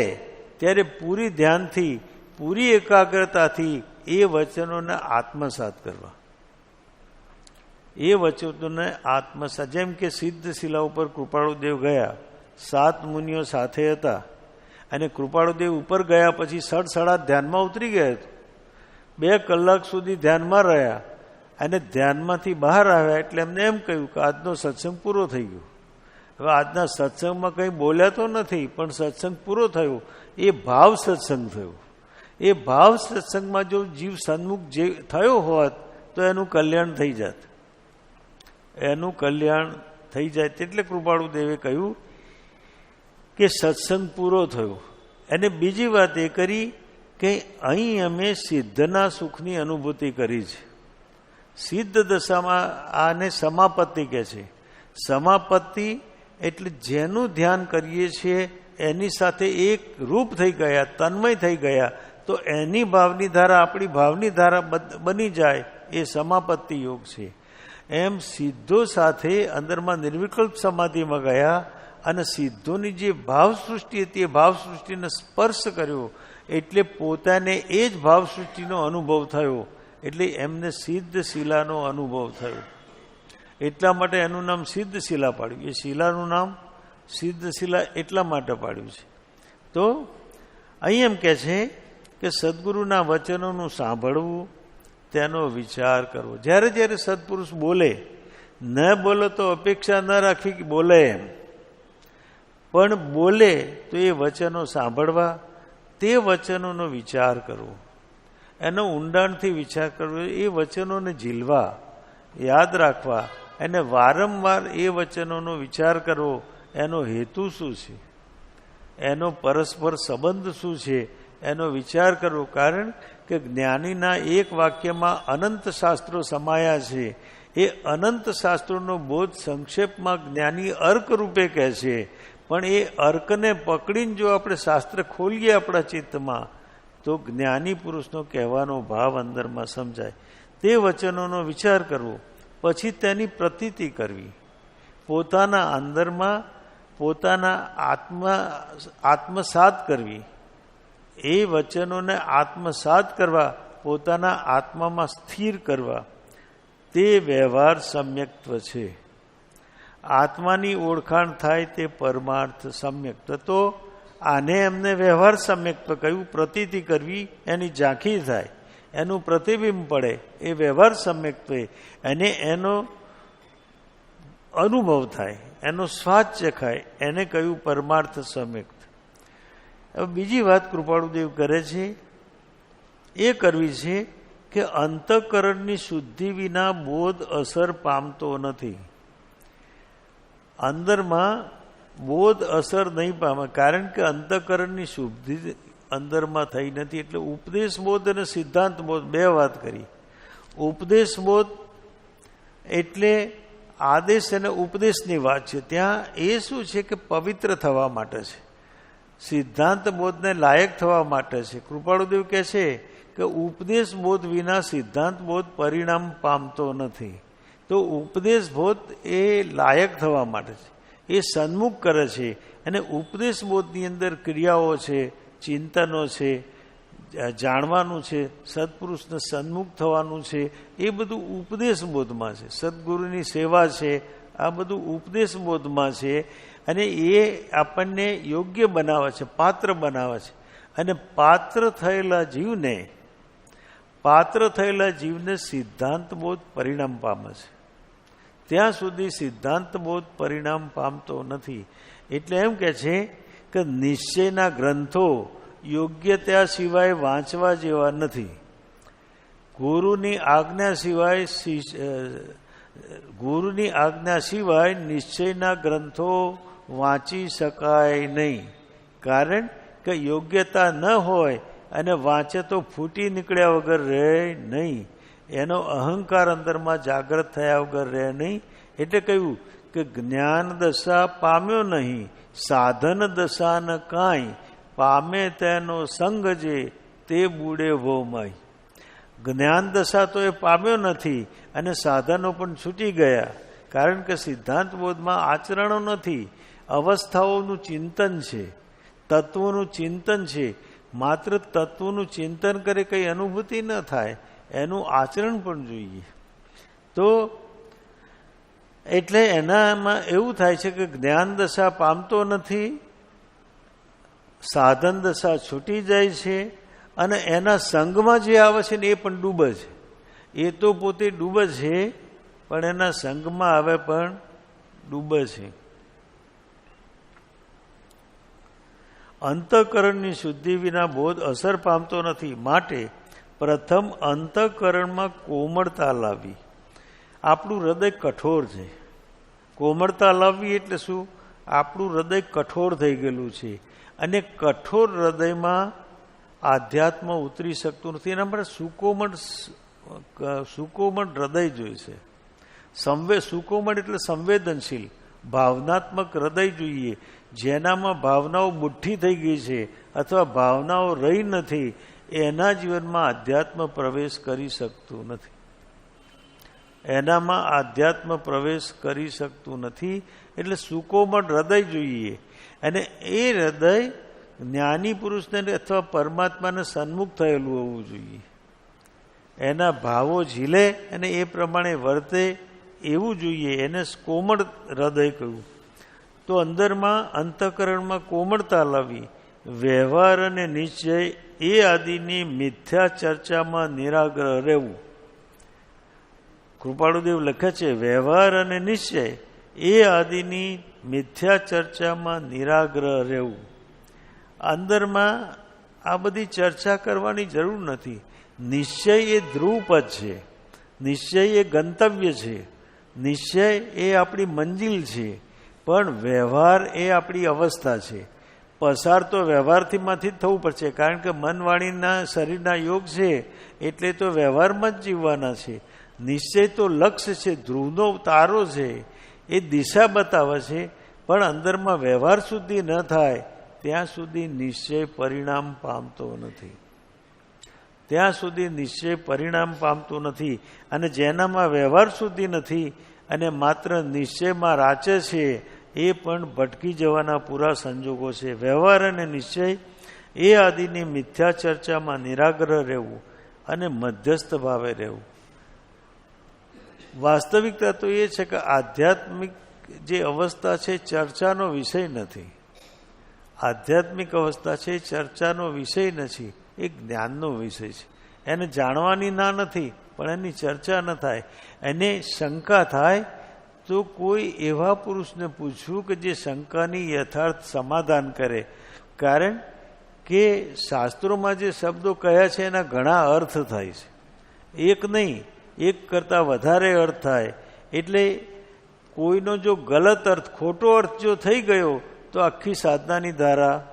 ત્યારે પૂરી ધ્યાનથી, પૂરી એકાગ્રતાથી એ વચનોને આત્મસાત કરવા. એ વચનોને આત્મસાત, જેમ કે સિદ્ધ શિલા ઉપર કૃપાળુદેવ ગયા, 7 મુનિઓ સાથે હતા અને કૃપાળુદેવ ઉપર ગયા પછી સડસડા ધ્યાનમાં ઉતરી ગયા. 2 કલાક સુધી ધ્યાનમાં રહ્યા અને ધ્યાનમાંથી બહાર આવ્યા એટલે એમને એમ કહ્યું કે આજનો સત્સંગ પૂરો થઈ ગયો. હવે આજના સત્સંગમાં કંઈ બોલ્યા તો નથી, પણ સત્સંગ પૂરો થયો. એ ભાવ સત્સંગ થયો. એ ભાવ સત્સંગમાં જો જીવ સન્મુખ જે થયો હોત તો એનું કલ્યાણ થઈ જાત. એનું કલ્યાણ થઈ જાય. એટલે કૃપાળુદેવે કહ્યું કે સત્સંગ પૂરો થયો. અને બીજી વાત એ કરી કે અહીં અમે સિદ્ધના સુખની અનુભૂતિ કરી છે. સિદ્ધ દશામાં આને સમાપત્તિ કહે છે. સમાપત્તિ એટલે જેનું ધ્યાન કરીએ છીએ એની સાથે એક રૂપ થઈ ગયા, તન્મય થઈ ગયા, તો એની ભાવની ધારા આપણી ભાવની ધારા બની જાય, એ સમાપત્તિ યોગ છે. એમ સિદ્ધો સાથે અંદરમાં નિર્વિકલ્પ સમાધિમાં ગયા અને સિદ્ધોની જે ભાવ સૃષ્ટિ હતી એ ભાવ સૃષ્ટિને સ્પર્શ કર્યો એટલે પોતાને એ જ ભાવ સૃષ્ટિનો અનુભવ થયો. એટલે એમને સિદ્ધ શિલાનો અનુભવ થયો. એટલા માટે એનું નામ સિદ્ધ શિલા પાડ્યું. એ શિલાનું નામ સિદ્ધ શિલા એટલા માટે પાડ્યું છે. તો અહીં એમ કહે છે કે સદગુરુના વચનોનું સાંભળવું, તેનો વિચાર કરવો. જ્યારે જ્યારે સત્પુરુષ બોલે, ન બોલે તો અપેક્ષા ન રાખવી કે બોલે એમ, પણ બોલે તો એ વચનો સાંભળવા, તે વચનોનો વિચાર કરવો, એનો ઊંડાણથી વિચાર કરવો, એ વચનોને ઝીલવા, યાદ રાખવા અને વારંવાર એ વચનોનો વિચાર કરવો. એનો હેતુ શું છે, એનો પરસ્પર સંબંધ શું છે, એનો વિચાર કરવો. કારણ કે જ્ઞાનીના એક વાક્યમાં અનંત શાસ્ત્રો સમાયા છે. એ અનંત શાસ્ત્રોનો બોધ સંક્ષેપમાં જ્ઞાની અર્ક રૂપે કહે છે. પણ એ અર્કને પકડીને જો આપણે શાસ્ત્ર ખોલીએ આપણા ચિત્તમાં તો જ્ઞાની પુરુષનો કહેવાનો ભાવ અંદરમાં સમજાય. તે વચનોનો વિચાર કરવો, પછી તેની પ્રતીતિ કરવી, પોતાના અંદરમાં પોતાના આત્મસાત કરવી. એ વચનોને આત્મસાત કરવા, પોતાના આત્મામાં સ્થિર કરવા, તે વ્યવહાર સમ્યક્ત્વ છે. આત્માની ઓળખાણ થાય તે પરમાર્થ સમ્યક્ત્વ. તો આને એમને વ્યવહાર સમ્યક્ત્વ કહ્યું. પ્રતીતિ કરવી, એની ઝાંખી થાય, એનું પ્રતિબિંબ પડે, એ વ્યવહાર સમ્યક્ત્વ. અને એનો અનુભવ થાય, એનો સ્વાદ ચખાય, એને કહ્યું પરમાર્થ સમ્યક્ત. હવે બીજી વાત કૃપાળુદેવ કરે છે, એ કરવી છે કે અંતઃકરણની શુદ્ધિ વિના બોધ અસર પામતો નથી. અંદરમાં બોધ અસર નહીં પામે, કારણ કે અંતઃકરણની શુદ્ધિ અંદરમાં થઈ નથી. એટલે ઉપદેશ બોધ અને સિદ્ધાંત બોધ 2 વાત કરી. ઉપદેશ બોધ એટલે આદેશ અને ઉપદેશની વાત છે. ત્યાં એ શું છે કે પવિત્ર થવા માટે છે, સિદ્ધાંત બોધને લાયક થવા માટે છે. કૃપાળુદેવ કહે છે કે ઉપદેશ બોધ વિના સિદ્ધાંત બોધ પરિણામ પામતો નથી. તો ઉપદેશ બોધ એ લાયક થવા માટે છે, એ સન્મુખ કરે છે. અને ઉપદેશ બોધની અંદર ક્રિયાઓ છે, ચિંતનો છે, જાણવાનું છે, સત્પુરુષને સન્મુખ થવાનું છે, એ બધું ઉપદેશ બોધમાં છે. સદગુરુની સેવા છે, આ બધું ઉપદેશ બોધમાં છે. અને એ આપણને યોગ્ય બનાવે છે, પાત્ર બનાવે છે. અને પાત્ર થયેલા જીવને સિદ્ધાંત બોધ પરિણામ પામે છે. ત્યાં સુધી સિદ્ધાંત બોધ પરિણામ પામતો નથી. એટલે એમ કે છે કે નિશ્ચયના ગ્રંથો યોગ્યતા સિવાય વાંચવા જેવા નથી. ગુરુની આજ્ઞા સિવાય નિશ્ચયના ગ્રંથો વાંચી શકાય નહીં. કારણ કે યોગ્યતા ન હોય અને વાંચે તો ફૂટી નીકળ્યા વગર રહે નહીં, એનો અહંકાર અંદરમાં જાગૃત થયા વગર રહે નહીં. એટલે કહ્યું કે જ્ઞાન દશા પામ્યો નહીં, સાધન દશા ન કાંઈ, પામે તેનો સંગ જે તે બુડે ભોમાય. જ્ઞાન દશા તો એ પામ્યો નથી અને સાધનો પણ છૂટી ગયા. કારણ કે સિદ્ધાંત બોધમાં આચરણો નથી, અવસ્થાઓનું ચિંતન છે, તત્વોનું ચિંતન છે. માત્ર તત્વોનું ચિંતન કરે કંઈ અનુભૂતિ ન થાય, એનું આચરણ પણ જોઈએ. તો એટલે એનામાં એવું થાય છે કે જ્ઞાન દશા પામતો નથી, સાધન દશા છૂટી જાય છે, અને એના સંગમાં જે આવે છે ને એ પણ ડૂબે છે. એ તો પોતે ડૂબે છે, પણ એના સંગમાં આવે પણ ડૂબે છે. અંતઃકરણની શુદ્ધિ વિના બોધ અસર પામતો નથી. માટે પ્રથમ અંતઃકરણમાં કોમળતા લાવી. આપણું હૃદય કઠોર છે. કોમળતા લાવવી એટલે શું? આપણું હૃદય કઠોર થઈ ગયેલું છે, અને કઠોર હૃદયમાં આધ્યાત્મ ઉતરી શકતું નથી. એના માટે સુકોમળ હૃદય જોઈશે. સુકોમળ એટલે સંવેદનશીલ, ભાવનાત્મક હૃદય જોઈએ, જેનામાં ભાવનાઓ મુઠ્ઠી થઈ ગઈ છે અથવા ભાવનાઓ રહી નથી. એના જીવનમાં આધ્યાત્મ પ્રવેશ કરી શકતું નથી. એનામાં આધ્યાત્મ પ્રવેશ કરી શકતું નથી. એટલે સુકોમળ હૃદય જોઈએ, અને એ હૃદય જ્ઞાની પુરુષને અથવા પરમાત્માને સન્મુખ થયેલું હોવું જોઈએ. એના ભાવો ઝીલે અને એ પ્રમાણે વર્તે એવું જોઈએ. એને કોમળ હૃદય કહ્યું. તો અંદરમાં અંતઃકરણમાં કોમળતા લાવી, વ્યવહાર અને નિશ્ચય એ આદિની મિથ્યા ચર્ચામાં નિરાગ્રહ રહેવું. કૃપાળુદેવ લખે છે, વ્યવહાર અને નિશ્ચય એ આદિની મિથ્યા ચર્ચામાં નિરાગ્રહ રહેવું. અંદરમાં આ બધી ચર્ચા કરવાની જરૂર નથી. નિશ્ચય એ ધ્રુવપદ છે, નિશ્ચય એ ગંતવ્ય છે, નિશ્ચય એ આપણી મંજિલ છે, પણ વ્યવહાર એ આપણી અવસ્થા છે. પસાર તો વ્યવહારથીમાંથી જ થવું પડશે, કારણ કે મન વાણીના શરીરના યોગ છે, એટલે તો વ્યવહારમાં જ જીવવાના છે. નિશ્ચય તો લક્ષ્ય છે, ધ્રુવનો તારો છે, એ દિશા બતાવે છે, પણ અંદરમાં વ્યવહાર સુધી ન થાય ત્યાં સુધી નિશ્ચય પરિણામ પામતો નથી. ત્યાં સુધી નિશ્ચય પરિણામ પામતો નથી. અને જેનામાં વ્યવહાર સુધી નથી અને માત્ર નિશ્ચયમાં રાચે છે, એ પણ ભટકી જવાના પૂરા સંજોગો છે. વ્યવહાર અને નિશ્ચય એ આદિની મિથ્યા ચર્ચામાં નિરાગ્રહ રહેવું અને મધ્યસ્થ ભાવે રહેવું. વાસ્તવિકતા તો એ છે કે આધ્યાત્મિક જે અવસ્થા છે ચર્ચાનો વિષય નથી. આધ્યાત્મિક અવસ્થા છે ચર્ચાનો વિષય નથી, એ જ્ઞાનનો વિષય છે. એને જાણવાની ના નથી, પણ એની ચર્ચા ન થાય. એને શંકા થાય તો કોઈ એવા પુરુષને પૂછવું કે જે શંકાની યથાર્થ સમાધાન કરે. કારણ કે શાસ્ત્રોમાં જે શબ્દો કહ્યા છે એના ઘણા અર્થ થાય છે, એક નહીં, એક કરતાં વધારે અર્થ થાય. એટલે કોઈનો જો ગલત અર્થ, ખોટો અર્થ જો થઈ ગયો તો આખી સાધનાની ધારા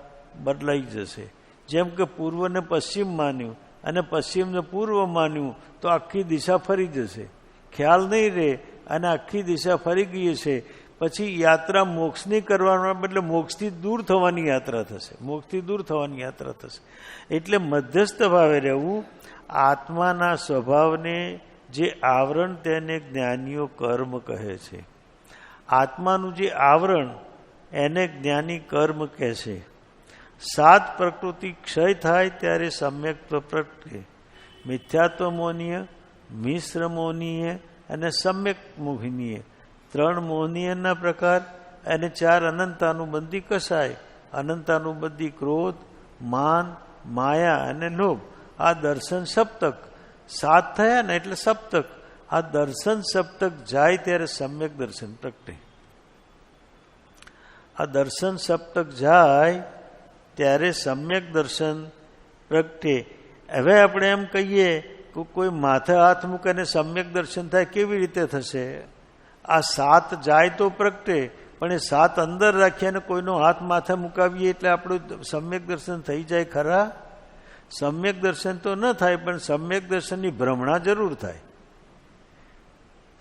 બદલાઈ જશે. જેમ કે પૂર્વને પશ્ચિમ માન્યું અને પશ્ચિમને પૂર્વ માન્યું તો આખી દિશા ફરી જશે, ખ્યાલ નહીં રહે અને આખી દિશા ફરી ગઈ છે. પછી યાત્રા મોક્ષની કરવાના બદલે મોક્ષથી દૂર થવાની યાત્રા થશે, મોક્ષથી દૂર થવાની યાત્રા થશે. એટલે મધ્યસ્થ ભાવે રહેવું. આત્માના સ્વભાવને જે આવરણ તેને જ્ઞાનીઓ કર્મ કહે છે. આત્માનું જે આવરણ એને જ્ઞાની કર્મ કહે છે. 7 પ્રકૃતિ ક્ષય થાય ત્યારે સમ્યક્ત્વ પ્રગટે. મિથ્યાત્વ મોનીય, મિશ્ર મોનીય અને સમ્યક મોહિનીય. 3 મોહનીયના પ્રકાર અને 4 અનંતાનુબંધી કસાય. અનંતાનુબંધી ક્રોધ, માન, માયા અને લોભ. આ દર્શન સપ્તક 7 થયા ને એટલે સપ્તક. આ દર્શન સપ્તક જાય ત્યારે સમ્યક દર્શન પ્રગટે. આ દર્શન સપ્તક જાય ત્યારે સમ્યક દર્શન પ્રગટે. હવે આપણે એમ કહીએ કે કોઈ માથે હાથ મૂકે ને સમ્યક દર્શન થાય, કેવી રીતે થશે? આ 7 જાય તો પ્રગટે, પણ એ 7 અંદર રાખીએ અને કોઈનો હાથ માથે મુકાવીએ એટલે આપણું સમ્યક દર્શન થઈ જાય ખરા? સમ્યક દર્શન તો ન થાય, પણ સમ્યક દર્શનની ભ્રમણા જરૂર થાય.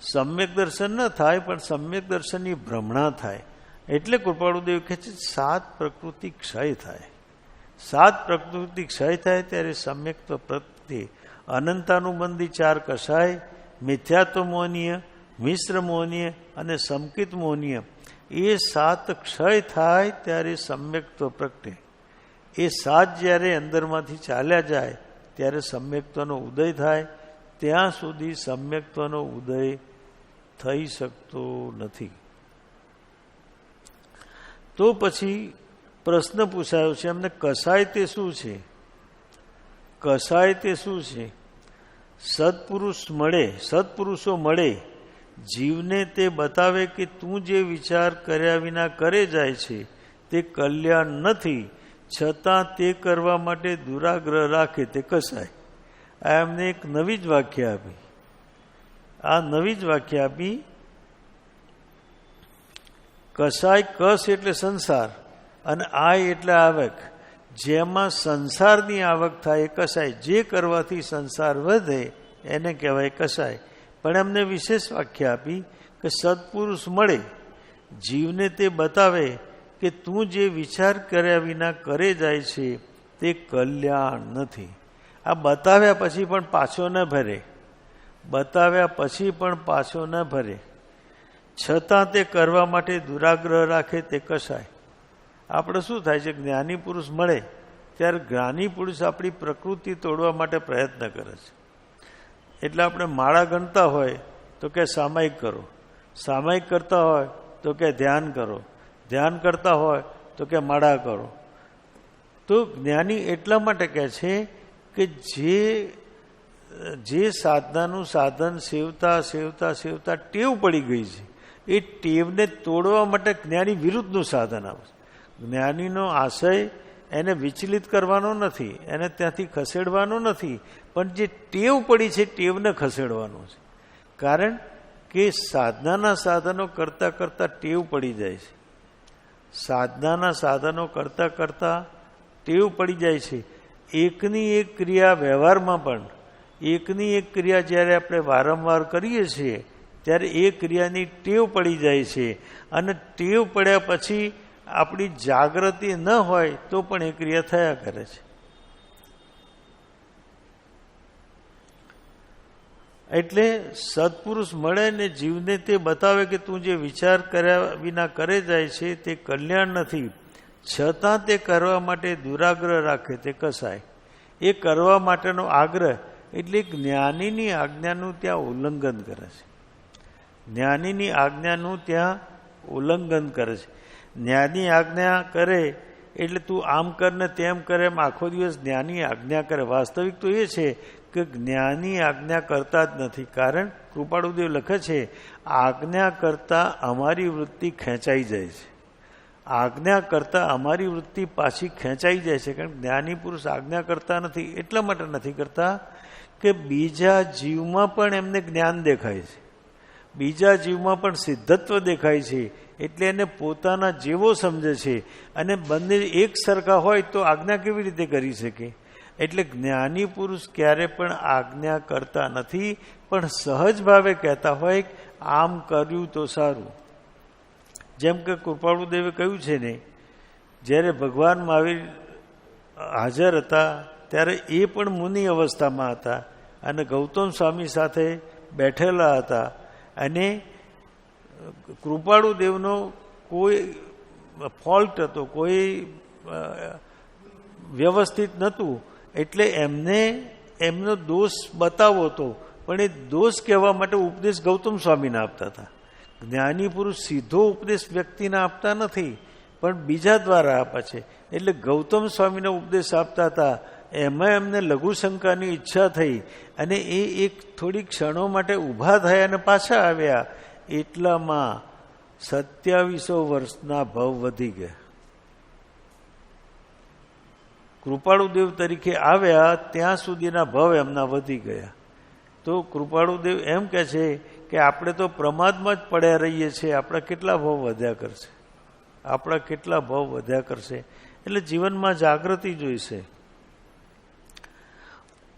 સમ્યક દર્શન ન થાય પણ સમ્યક દર્શનની ભ્રમણા થાય. એટલે કૃપાળુદેવ કહે છે 7 પ્રકૃતિ ક્ષય થાય. 7 પ્રકૃતિ ક્ષય થાય ત્યારે સમ્યક્ત્વ પ્રગટે. અનંતાનુબંધી 4 કસાય, મિથ્યાત્વ મોહનીય, મિશ્ર મોહનીય અને સંકિત મોહનીય. એ 7 ક્ષય થાય ત્યારે સમ્યક્ત્વ પ્રગટે. એ 7 જ્યારે અંદરમાંથી ચાલ્યા જાય ત્યારે સમ્યક્ત્વનો ઉદય થાય. ત્યાં સુધી સમ્યક્ત્વનો ઉદય થઈ શકતો નથી. તો પછી પ્રશ્ન પૂછાયો છે એમને, કસાય તે શું છે? કસાય તે શું છે? સત્પુરુષો મળે, જીવને તે બતાવે કે તું જે વિચાર કર્યા વિના કરે જાય છે તે કલ્યાણ નથી, છતાં તે કરવા માટે દુરાગ્રહ રાખે તે કસાય. આ એમને એક નવી જ વાક્ય આપી. કસાય, કસ એટલે સંસાર અને આય એટલે આવક. જેમાં સંસારની આવક થાય એ કસાય. જે કરવાથી સંસાર વધે એને કહેવાય કસાય. પણ એમને વિશેષ વાક્ય આપી કે સત્પુરુષ મળે, જીવને તે બતાવે કે તું જે વિચાર કર્યા વિના કરે જાય છે તે કલ્યાણ નથી. આ બતાવ્યા પછી પણ પાછો ન ભરે, છતાં તે કરવા માટે દુરાગ્રહ રાખે તે કસાય. આપણે શું થાય છે, જ્ઞાની પુરુષ મળે ત્યારે જ્ઞાની પુરુષ આપણી પ્રકૃતિ તોડવા માટે પ્રયત્ન કરે છે. એટલે આપણે માળા ગણતા હોય તો કે સામાયિક કરો, સામાયિક કરતા હોય તો કે ધ્યાન કરો, ધ્યાન કરતા હોય તો કે માળા કરો. તો જ્ઞાની એટલા માટે કહે છે કે જે સાધનાનું સાધન સેવતા ટેવ પડી ગઈ છે, એ ટેવને તોડવા માટે જ્ઞાની વિરુદ્ધનું સાધન આવે છે. જ્ઞાનીનો આશય એને વિચલિત કરવાનો નથી, એને ત્યાંથી ખસેડવાનો નથી, પણ જે ટેવ પડી છે ટેવને ખસેડવાનો છે. કારણ કે સાધનાના સાધનો કરતાં કરતાં ટેવ પડી જાય છે. સાધનાના સાધનો કરતાં કરતાં ટેવ પડી જાય છે. એકની એક ક્રિયા વ્યવહારમાં પણ, એકની એક ક્રિયા જ્યારે આપણે વારંવાર કરીએ છીએ ત્યારે એ ક્રિયાની ટેવ પડી જાય છે. અને ટેવ પડ્યા પછી આપણી જાગૃતિ ન હોય તો પણ એ ક્રિયા થયા કરે છે. એટલે સત્પુરુષ મળે ને જીવને તે બતાવે કે તું જે વિચાર કર્યા વિના કરે જાય છે તે કલ્યાણ નથી, છતાં તે કરવા માટે દુરાગ્રહ રાખે તે કસાય. એ કરવા માટેનો આગ્રહ એટલે જ્ઞાનીની આજ્ઞાનું ત્યાં ઉલ્લંઘન કરે છે. જ્ઞાનીની આજ્ઞાનું ત્યાં ઉલ્લંઘન કરે છે. જ્ઞાની આજ્ઞા કરે એટલે તું આમ કર ને તેમ કરે, એમ આખો દિવસ જ્ઞાની આજ્ઞા કરે. વાસ્તવિક તો એ છે કે જ્ઞાની આજ્ઞા કરતા જ નથી. કારણ કૃપાળુદેવ લખે છે, આજ્ઞા કરતા અમારી વૃત્તિ ખેંચાઈ જાય છે. આજ્ઞા કરતા અમારી વૃત્તિ પાછી ખેંચાઈ જાય છે. કારણ જ્ઞાની પુરુષ આજ્ઞા કરતા નથી. એટલા માટે નથી કરતા કે બીજા જીવમાં પણ એમને જ્ઞાન દેખાય છે, બીજા જીવમાં પણ સિદ્ધત્વ દેખાય છે. એટલે એને પોતાના જેવો સમજે છે. અને બંને એક સરખા હોય તો આજ્ઞા કેવી રીતે કરી શકે? એટલે જ્ઞાની પુરુષ ક્યારે પણ આજ્ઞા કરતા નથી, પણ સહજ ભાવે કહેતા હોય આમ કર્યું તો સારું. જેમ કે કૃપાળુદેવે કહ્યું છે ને, જ્યારે ભગવાન મહાવીર હાજર હતા ત્યારે એ પણ મુનિ અવસ્થામાં હતા અને ગૌતમ સ્વામી સાથે બેઠેલા હતા. અને કૃપાળુદેવનો કોઈ ફોલ્ટ હતો, કોઈ વ્યવસ્થિત નહોતું. એટલે એમનો દોષ બતાવો હતો, પણ એ દોષ કહેવા માટે ઉપદેશ ગૌતમ સ્વામીને આપતા હતા. જ્ઞાની પુરુષ સીધો ઉપદેશ વ્યક્તિને આપતા નથી, પણ બીજા દ્વારા આપે છે. એટલે ગૌતમ સ્વામીને ઉપદેશ આપતા હતા. એમાં એમને લઘુશંકાની ઈચ્છા થઈ અને એ એક થોડી ક્ષણો માટે ઊભા થયા અને પાછા આવ્યા. એટલામાં 2700 વર્ષના ભવ વધી ગયા. કૃપાળુદેવ તરીકે આવ્યા ત્યાં સુધીના ભવ એમના વધી ગયા. તો કૃપાળુદેવ એમ કહે છે કે આપણે તો પ્રમાદમાં જ પડ્યા રહીએ છીએ, આપણા કેટલા ભાવ વધ્યા કરશે. એટલે જીવનમાં જાગૃતિ જોઈશે.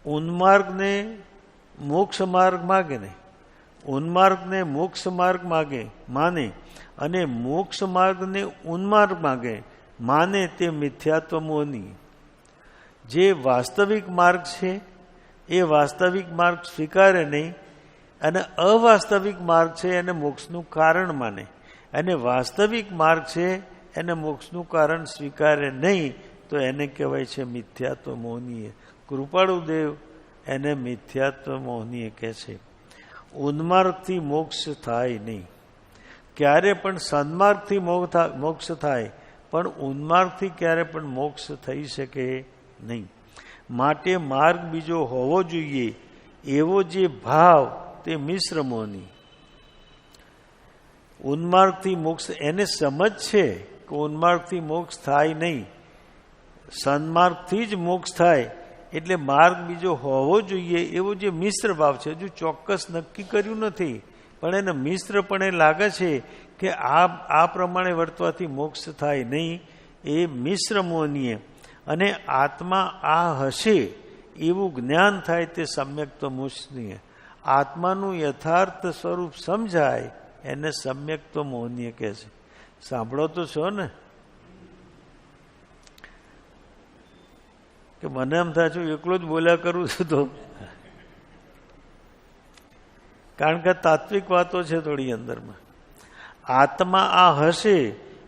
ઉન્માર્ગને મોક્ષ માર્ગ માગે ને, ઉન્માર્ગને મોક્ષ માર્ગ માને અને મોક્ષ માર્ગને ઉન્માર્ગ માને તે મિથ્યાત્વ મોહની. જે વાસ્તવિક માર્ગ છે એ વાસ્તવિક માર્ગ સ્વીકારે નહીં, અને અવાસ્તવિક માર્ગ છે એને મોક્ષનું કારણ માને, અને વાસ્તવિક માર્ગ છે એને મોક્ષનું કારણ સ્વીકારે નહીં, તો એને કહેવાય છે મિથ્યાત્વ મોહનીય. કૃપાળુદેવ એને મિથ્યાત્વ મોહનીય કહે છે. ઉન્માર્ગથી મોક્ષ થાય નહીં. ક્યારે પણ સન્માર્ગથી મોક્ષ થાય, પણ ઉન્માર્ગથી ક્યારે પણ મોક્ષ થઈ શકે નહીં. માટે માર્ગ બીજો હોવો જોઈએ એવો જે ભાવ તે મિશ્ર મોહની. ઉન્માર્ગથી મોક્ષ એને સમજ છે કે ઉન્માર્ગથી મોક્ષ થાય નહીં, સન્માર્ગથી જ મોક્ષ થાય, એટલે માર્ગ બીજો હોવો જોઈએ એવો જે મિશ્ર ભાવ છે. હજુ ચોક્કસ નક્કી કર્યું નથી, પણ એને મિશ્રપણે લાગે છે કે આ પ્રમાણે વર્તવાથી મોક્ષ થાય નહીં, એ મિશ્ર મોહનીય. અને આત્મા આ હશે એવું જ્ઞાન થાય તે સમ્યક્ત્વ મોહનીય. આત્માનું યથાર્થ સ્વરૂપ સમજાય એને સમ્યક્ત્વ મોહનીય કહે છે. સાંભળો તો છો ને, કે મને એમ થાય છું એકલો જ બોલ્યા કરું છું, તો કારણ કે તાત્વિક વાતો છે થોડી અંદરમાં. આત્મા આ હશે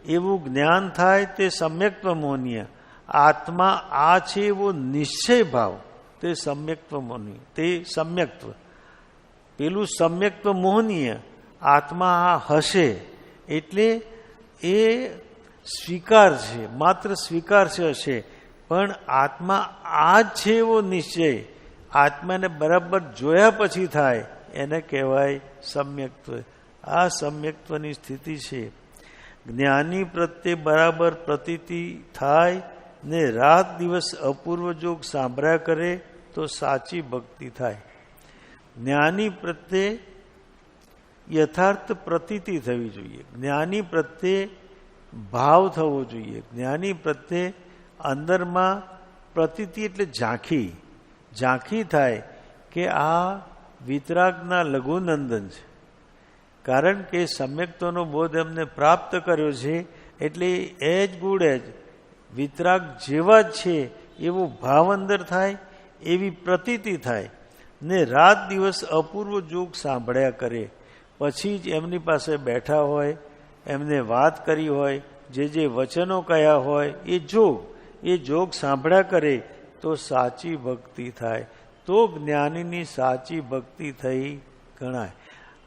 એવું જ્ઞાન થાય તે સમ્યક્ત્વ મોહનીય. આત્મા આ છે એવો નિશ્ચય ભાવ તે સમ્યક્ત્વ મોહનીય. તે સમ્યક્ત્વ, પેલું સમ્યક્ત્વ મોહનીય. આત્મા આ હશે એટલે એ સ્વીકાર છે, માત્ર સ્વીકાર છે હશે, પણ આત્મા આ જ છે એવો નિશ્ચય આત્માને બરાબર જોયા પછી થાય એને કહેવાય સમ્યક્ત્વ. આ સમ્યક્ત્વની સ્થિતિ છે. જ્ઞાની પ્રત્યે બરાબર પ્રતીતિ થાય ને રાત દિવસ અપૂર્વ જોગ સાંભળ્યા કરે તો સાચી ભક્તિ થાય. જ્ઞાની પ્રત્યે યથાર્થ પ્રતીતિ થવી જોઈએ, જ્ઞાની પ્રત્યે ભાવ થવો જોઈએ, જ્ઞાની પ્રત્યે અંદરમાં પ્રતીતિ એટલે ઝાંખી થાય કે આ વિતરાગના લઘુનંદન છે. કારણ કે સમ્યક્ત્વનો બોધ એમને પ્રાપ્ત કર્યો છે, એટલે એ જ ગુણ જ વિતરાગ જેવા જ છે એવો ભાવ અંદર થાય, એવી પ્રતીતિ થાય ને રાત દિવસ અપૂર્વ જોગ સાંભળ્યા કરે. પછી જ એમની પાસે બેઠા હોય, એમને વાત કરી હોય, જે વચનો કયા હોય એ જોગ સાંભળ્યા કરે તો સાચી ભક્તિ થાય. તો જ્ઞાનીની સાચી ભક્તિ થઈ ગણાય.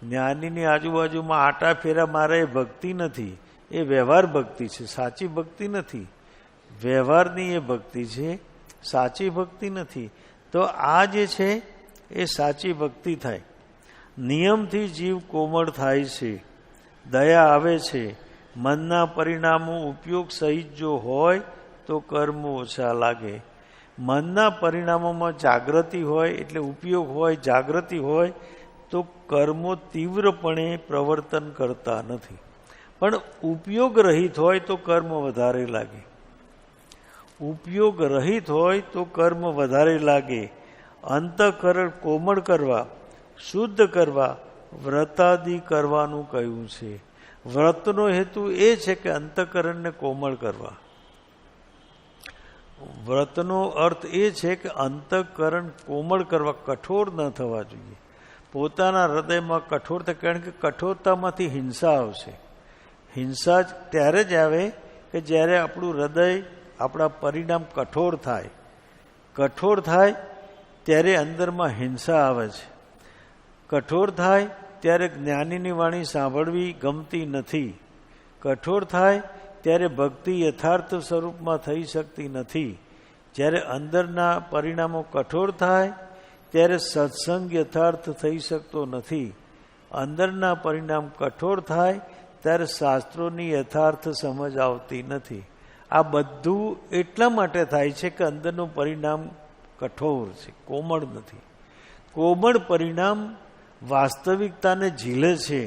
જ્ઞાનીની આજુબાજુમાં આટા ફેરા મારે એ ભક્તિ નથી, એ વ્યવહાર ભક્તિ છે, સાચી ભક્તિ નથી. વ્યવહારની એ ભક્તિ છે, સાચી ભક્તિ નથી. તો આ જે છે એ સાચી ભક્તિ થાય. નિયમથી જીવ કોમળ થાય છે, દયા આવે છે. મનના પરિણામો ઉપયોગ સહિત જો હોય તો કર્મો ઓછા લાગે. મનના પરિણામોમાં જાગૃતિ હોય એટલે ઉપયોગ હોય, જાગૃતિ હોય તો કર્મો તીવ્રપણે પ્રવર્તન કરતા નથી. પણ ઉપયોગ રહિત હોય તો કર્મ વધારે લાગે. ઉપયોગ રહિત હોય તો કર્મ વધારે લાગે. અંતઃકરણ કોમળ કરવા, શુદ્ધ કરવા, વ્રતાદિ કરવાનું કહ્યું છે. વ્રતનો હેતુ એ છે કે અંતઃકરણને કોમળ કરવા. વ્રતનો અર્થ એ છે કે અંતઃકરણ કોમળ કરવા, કઠોર ન થવા જોઈએ. પોતાના હૃદયમાં કઠોરતા, કારણ કે કઠોરતામાંથી હિંસા આવશે. હિંસા જ ત્યારે જ આવે કે જ્યારે આપણું હૃદય, આપણા પરિણામ કઠોર થાય. કઠોર થાય ત્યારે અંદરમાં હિંસા આવે છે. કઠોર થાય ત્યારે જ્ઞાનીની વાણી સાંભળવી ગમતી નથી. કઠોર થાય ત્યારે ભક્તિ યથાર્થ સ્વરૂપમાં થઈ શકતી નથી. જ્યારે અંદરના પરિણામો કઠોર થાય ત્યારે સત્સંગ યથાર્થ થઈ શકતો નથી. અંદરના પરિણામ કઠોર થાય ત્યારે શાસ્ત્રોની યથાર્થ સમજ આવતી નથી. આ બધું એટલા માટે થાય છે કે અંદરનું પરિણામ કઠોર છે, કોમળ નથી. કોમળ પરિણામ વાસ્તવિકતાને ઝીલે છે,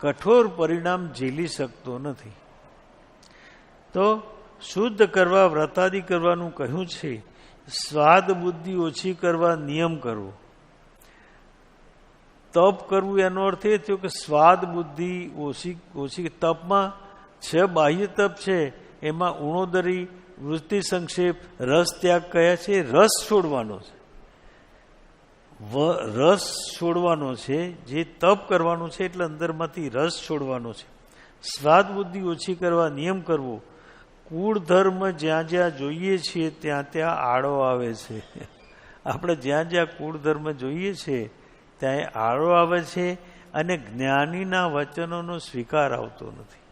કઠોર પરિણામ ઝીલી શકતો નથી. તો શુદ્ધ કરવા, વ્રતાદિ કરવાનું કહ્યું છે. સ્વાદ બુદ્ધિ ઓછી કરવા નિયમ કરવો. તપ કરવું એનો અર્થ એ થયો કે સ્વાદ બુદ્ધિ ઓછી. તપમાં 6 બાહ્ય તપ છે, એમાં ઉણોદરી, વૃત્તિ સંક્ષેપ, રસ ત્યાગ કયા છે. રસ છોડવાનો છે, રસ છોડવાનો છે. જે તપ કરવાનું છે એટલે અંદરમાંથી રસ છોડવાનો છે. સ્વાદ બુદ્ધિ ઓછી કરવા નિયમ કરવો. કુળ ધર્મ જ્યાં જ્યાં જોઈએ છીએ ત્યાં ત્યાં આડો આવે છે. આપણે જ્યાં જ્યાં કુળ ધર્મ જોઈએ છીએ ત્યાં આળો આવે છે અને જ્ઞાનીના વચનોનો સ્વીકાર આવતો નથી.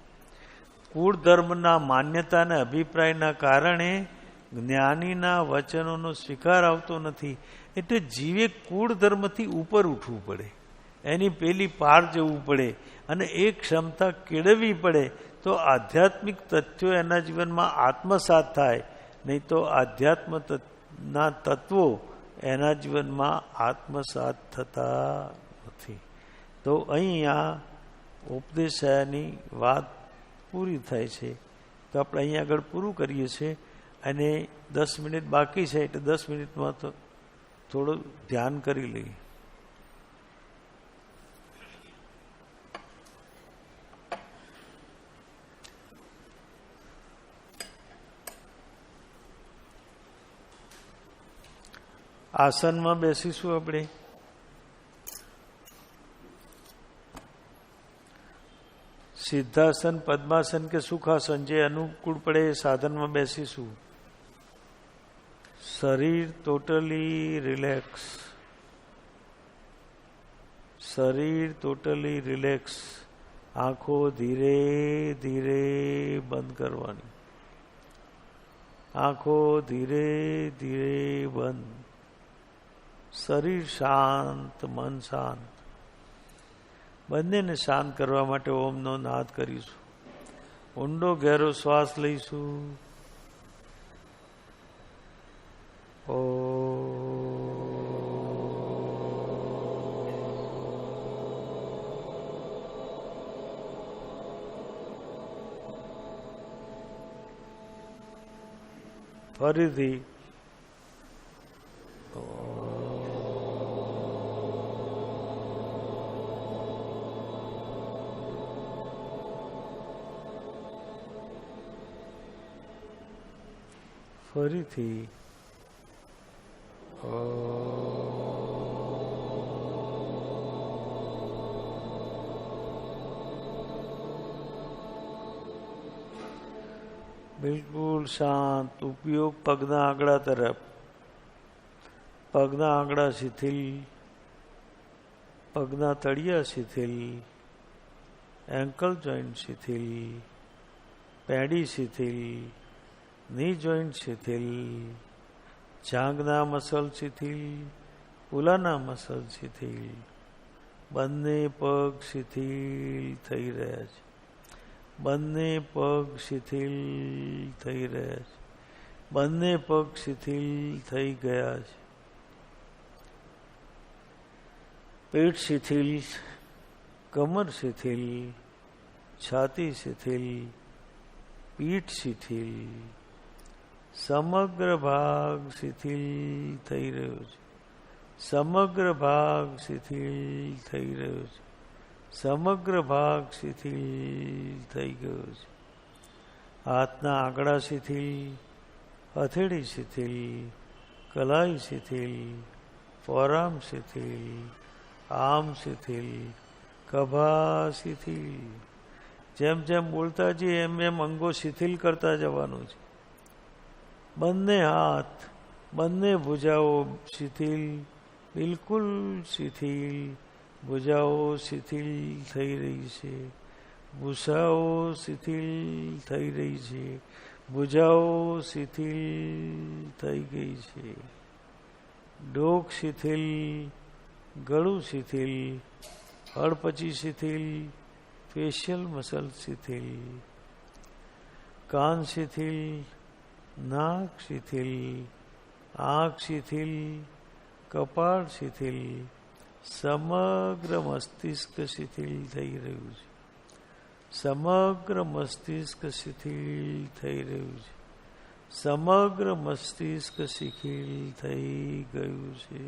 કુળ ધર્મના માન્યતાના અભિપ્રાયના કારણે જ્ઞાનીના વચનોનો સ્વીકાર આવતો નથી. એટલે જીવે કુળ ધર્મથી ઉપર ઉઠવું પડે, એની પેલી પાર જવું પડે અને એ ક્ષમતા કેળવવી પડે, તો આધ્યાત્મિક તથ્યો એના જીવનમાં આત્મસાત થાય. નહીં તો આધ્યાત્મના તત્વો એના જીવનમાં આત્મસાત થતા નથી. તો અહીંયા ઉપદેશાયાની વાત પૂરી થાય છે. તો આપણે અહીંયા આગળ પૂરું કરીએ છીએ અને 10 મિનિટ બાકી છે, એટલે 10 મિનિટમાં તો થોડું ધ્યાન કરી લઈએ. આસનમાં બેસીશું આપણે. સિદ્ધાસન, પદ્માસન કે સુખાસન જે અનુકૂળ પડે એ સાધનમાં બેસીશું. શરીર ટોટલી રિલેક્સ, શરીર ટોટલી રિલેક્સ. આંખો ધીરે ધીરે બંધ કરવાની, આંખો ધીરે ધીરે બંધ. શરીર શાંત, મન શાંત. બંનેને શાંત કરવા માટે ઓમનો નાદ કરીશું. ઊંડો ગહેરો શ્વાસ લઈશું. ઓ ફરીથી ફરીથી બિલકુલ શાંત. ઉપયોગ પગના આંગળા તરફ. પગના આંગળા શિથિલ, પગના તળિયા શિથિલ, એન્કલ જોઈન્ટ શિથિલ, પેડી શિથિલ, ની જોઈન્ટ શિથિલ, જાંઘના મસલ શિથિલ, પુલાના મસલ શિથિલ. બંને પગ શિથિલ થઈ રહ્યા છે. બંને પગ શિથિલ થઈ રહ્યા છે. બંને પગ શિથિલ થઈ ગયા છે. પેટ શિથિલ, કમર શિથિલ, છાતી શિથિલ, પીઠ શિથિલ. સમગ્ર ભાગ શિથિલ થઈ રહ્યો છે. સમગ્ર ભાગ શિથિલ થઈ રહ્યો છે. સમગ્ર ભાગ શિથિલ થઈ ગયો છે. હાથના આંગળા શિથિલ, હથેળી શિથિલ, કલાઈ શિથિલ, ફોરઆર્મ શિથિલ, આર્મ શિથિલ, ખભા શિથિલ. જેમ જેમ બોલતા જઈએ એમ એમ અંગો શિથિલ કરતા જવાનું છે. બંને હાથ, બંને ભુજાઓ શિથિલ, બિલકુલ શિથિલ. ભુજાઓ શિથિલ થઈ રહી છે. ભૂસાઓ શિથિલ થઈ રહી છે. ભુજાઓ શિથિલ થઈ ગઈ છે. ડોક શિથિલ, ગળું શિથિલ, હડપચી શિથિલ, ફેશિયલ મસલ શિથિલ. કાન શિથિલ, નાક શિથિલ, આંખ શિથિલ, કપાળ શિથિલ. સમગ્ર મસ્તિષ્ક શિથિલ થઈ રહ્યું છે. સમગ્ર મસ્તિષ્ક શિથિલ થઈ રહ્યું છે. સમગ્ર મસ્તિષ્ક શિથિલ થઈ ગયું છે.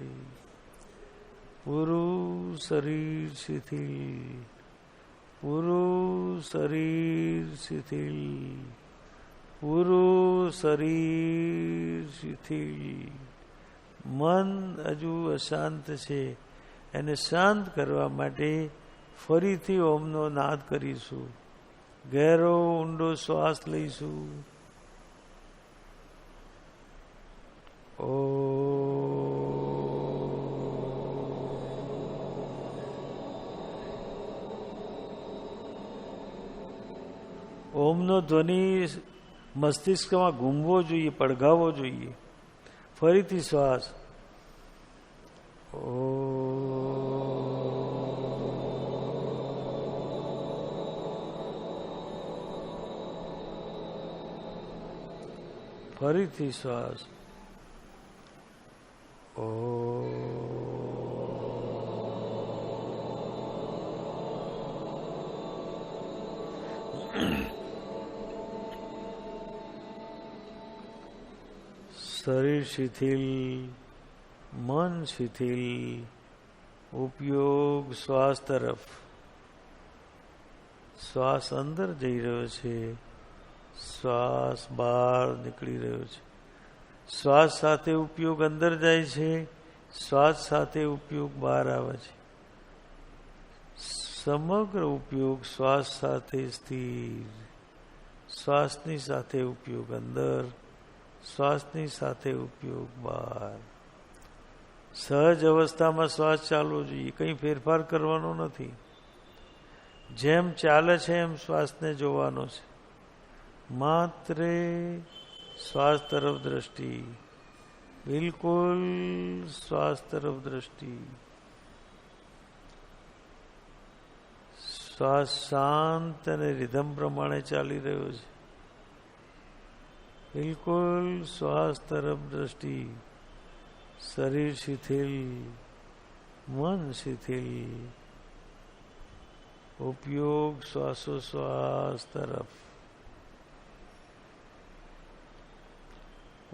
પૂરું શરીર શિથિલ, પૂરું શરીર શિથિલ, પૂરું શરીર શિથિલ. મન હજુ અશાંત છે, એને શાંત કરવા માટે ફરીથી ઓમનો નાદ કરીશું. ગહેરો ઊંડો શ્વાસ લઈશું. ઓ ઓમનો ધ્વનિ મસ્તિષ્કમાં ઘૂમવો જોઈએ, પડઘાવવો જોઈએ. ફરીથી શ્વાસ. ફરીથી શ્વાસ. શરીર શિથિલ, મન શિથિલ. ઉપયોગ શ્વાસ તરફ. શ્વાસ અંદર જઈ રહ્યો છે, શ્વાસ બહાર નીકળી રહ્યો છે. શ્વાસ સાથે ઉપયોગ અંદર જાય છે, શ્વાસ સાથે ઉપયોગ બહાર આવે છે. સમગ્ર ઉપયોગ શ્વાસ સાથે સ્થિર. શ્વાસની સાથે ઉપયોગ અંદર, શ્વાસની સાથે ઉપયોગ બહાર. સહજ અવસ્થામાં શ્વાસ ચાલવો જોઈએ, કંઈ ફેરફાર કરવાનો નથી. જેમ ચાલે છે એમ શ્વાસને જોવાનો છે. માત્ર શ્વાસ તરફ દ્રષ્ટિ, બિલકુલ શ્વાસ તરફ દ્રષ્ટિ. શ્વાસ શાંત અને રિધમ પ્રમાણે ચાલી રહ્યો છે. બિલકુલ શ્વાસ તરફ દ્રષ્ટિ. શરીર શિથિલ, મન શિથિલ. ઉપયોગ શ્વાસોશ્વાસ તરફ.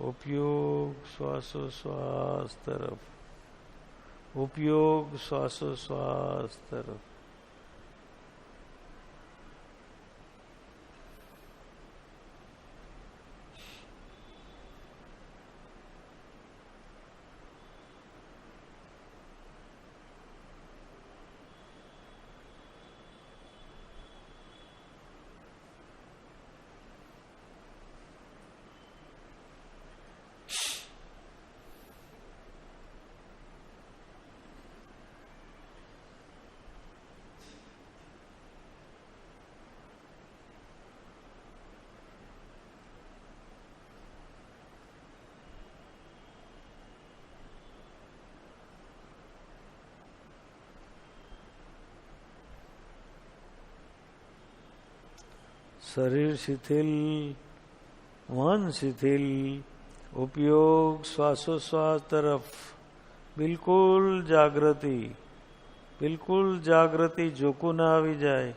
ઉપયોગ શ્વાસોશ્વાસ તરફ. ઉપયોગ શ્વાસોશ્વાસ તરફ. શરીર શિથિલ, મન શિથિલ. ઉપયોગ શ્વાસોશ્વાસ તરફ. બિલકુલ જાગૃતિ, બિલકુલ જાગૃતિ. જોકું ના આવી જાય,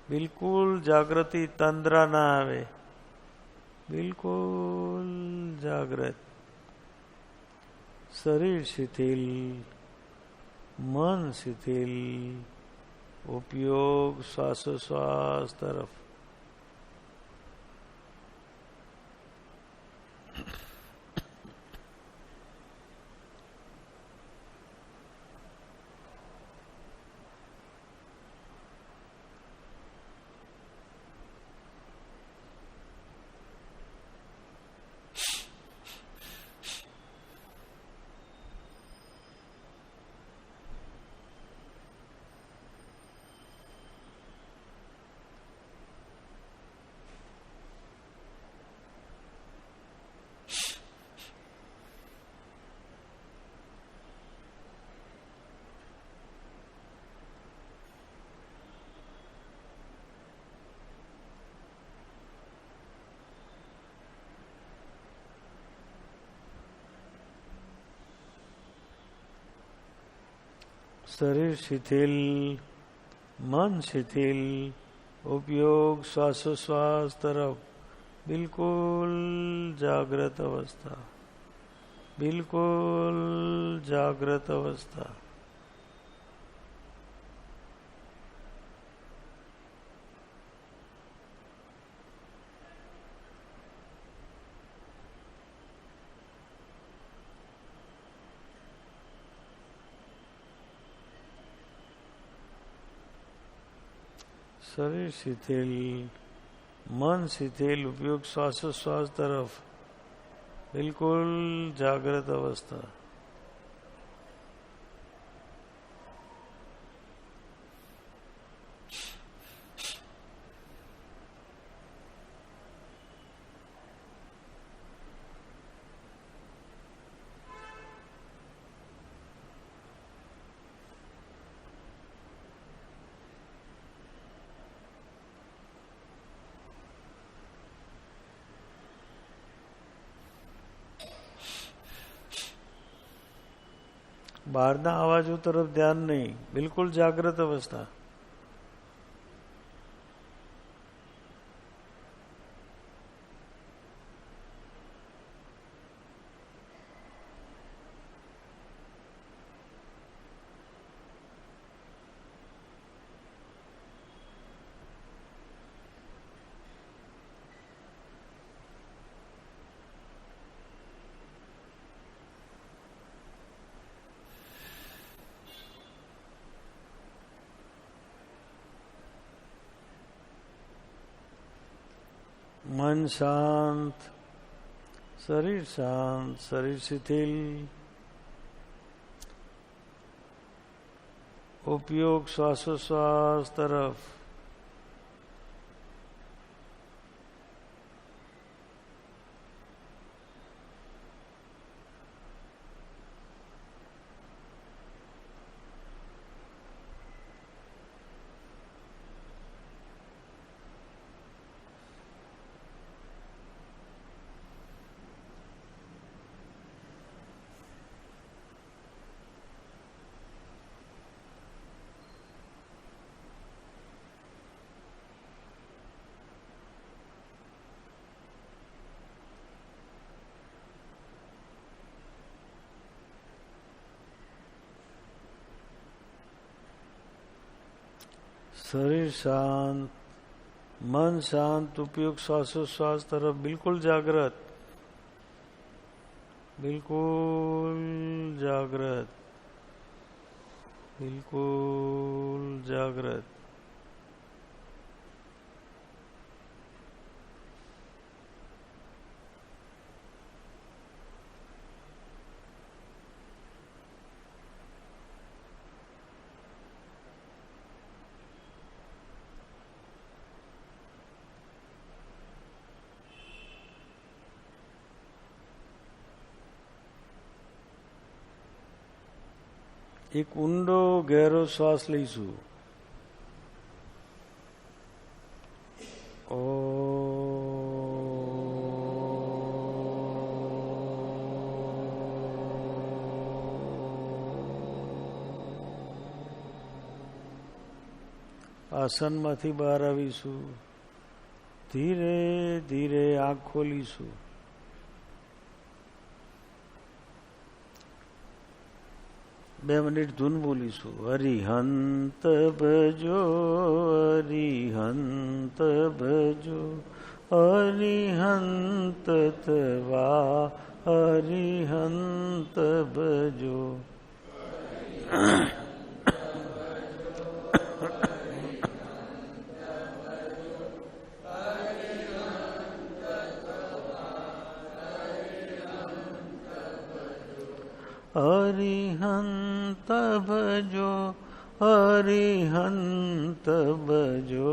બિલકુલ જાગૃતિ. તંદ્રા ના આવે, બિલકુલ જાગ્રત. શરીર શિથિલ, મન શિથિલ. ઉપયોગ શ્વાસોશ્વાસ તરફ. શરીર શિથિલ, મન શિથિલ. ઉપયોગ શ્વાસોશ્વાસ તરફ. બિલકુલ જાગ્રત અવસ્થા, બિલકુલ જાગ્રત અવસ્થા. શરીર શિથિલ, મન શિથિલ. ઉપયોગ શ્વાસોશ્વાસ તરફ. બિલકુલ જાગ્રત અવસ્થા. બહારના અવાજો તરફ ધ્યાન નહીં, બિલકુલ જાગ્રત અવસ્થા. મન શાંત, શરીર શાંત, શરીર શિથિલ. ઉપયોગ શ્વાસોશ્વાસ તરફ. શરીર શાંત, મન શાંત, ઉપયોગ શ્વાસોશ્વાસ તરફ બિલકુલ જાગ્રત, બિલકુલ જાગ્રત, બિલકુલ જાગ્રત. એક ઊંડો ગહેરો શ્વાસ લઈશું. આસનમાંથી બહાર આવીશું. ધીરે ધીરે આંખ ખોલીશું. બે મિનિટ ધૂન બોલીશું. હરિહંત ભજો, હરિહંત ભજો, હરિહંત તવા, હરિહંત ભજો. હરિહંત ભજો, હરિહંત ભજો,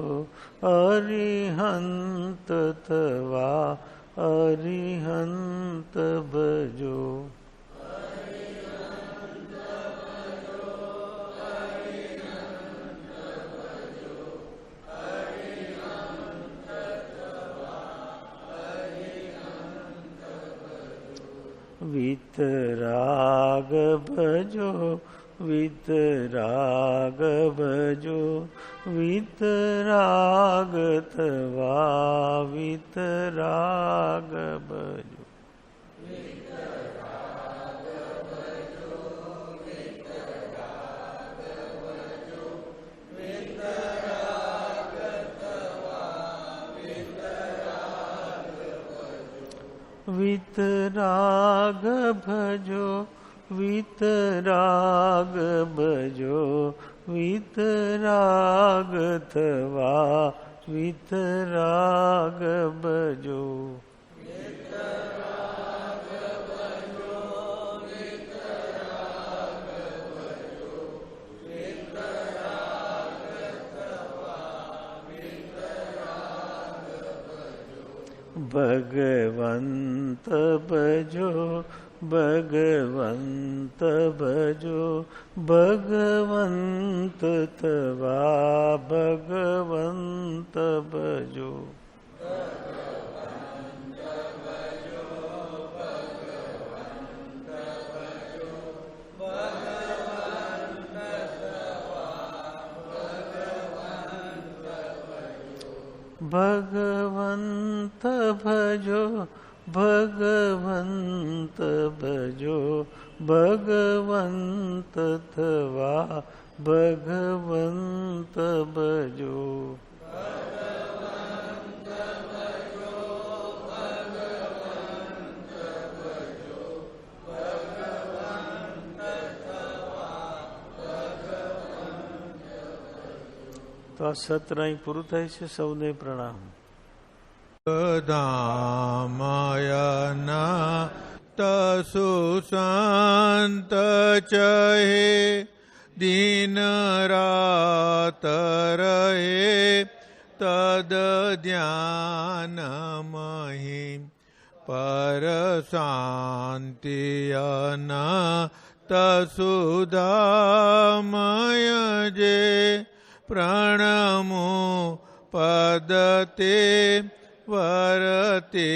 હરિહંત તવા, હરિહંત ભજો. વિતરાગ ભજો, વિતરાગ ભજો, વિતરાગ તવા, વિતરાગ ભજો. વિતરાગ ભજો, વિતરાગ ભજો, વિતરાગ તવા, વિતરાગ ભજો. ભગવંત ભજો, ભગવંત ભજો, ભગવંત તવા, ભગવંત ભજો. ભગવંત ભજો, ભગવંત ભજો, ભગવંત ભજો ભગવંત ભજો ભગવંત થવા ભગવંત ભજો. તો આ સત્ર અહીં પૂરું થાય છે. સૌને પ્રણામ. દામયના તસુ સંત ચહે દિન રાત રહે તદ ધ્યાન મહી પર શાંતિયના તસુધામય જે પ્રણમો પદતે વરતે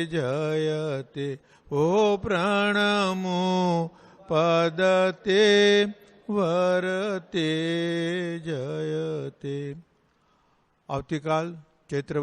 જયતે. ઓ પ્રણમો પદતે વરતે જયતે. આવતીકાલ ચૈત્ર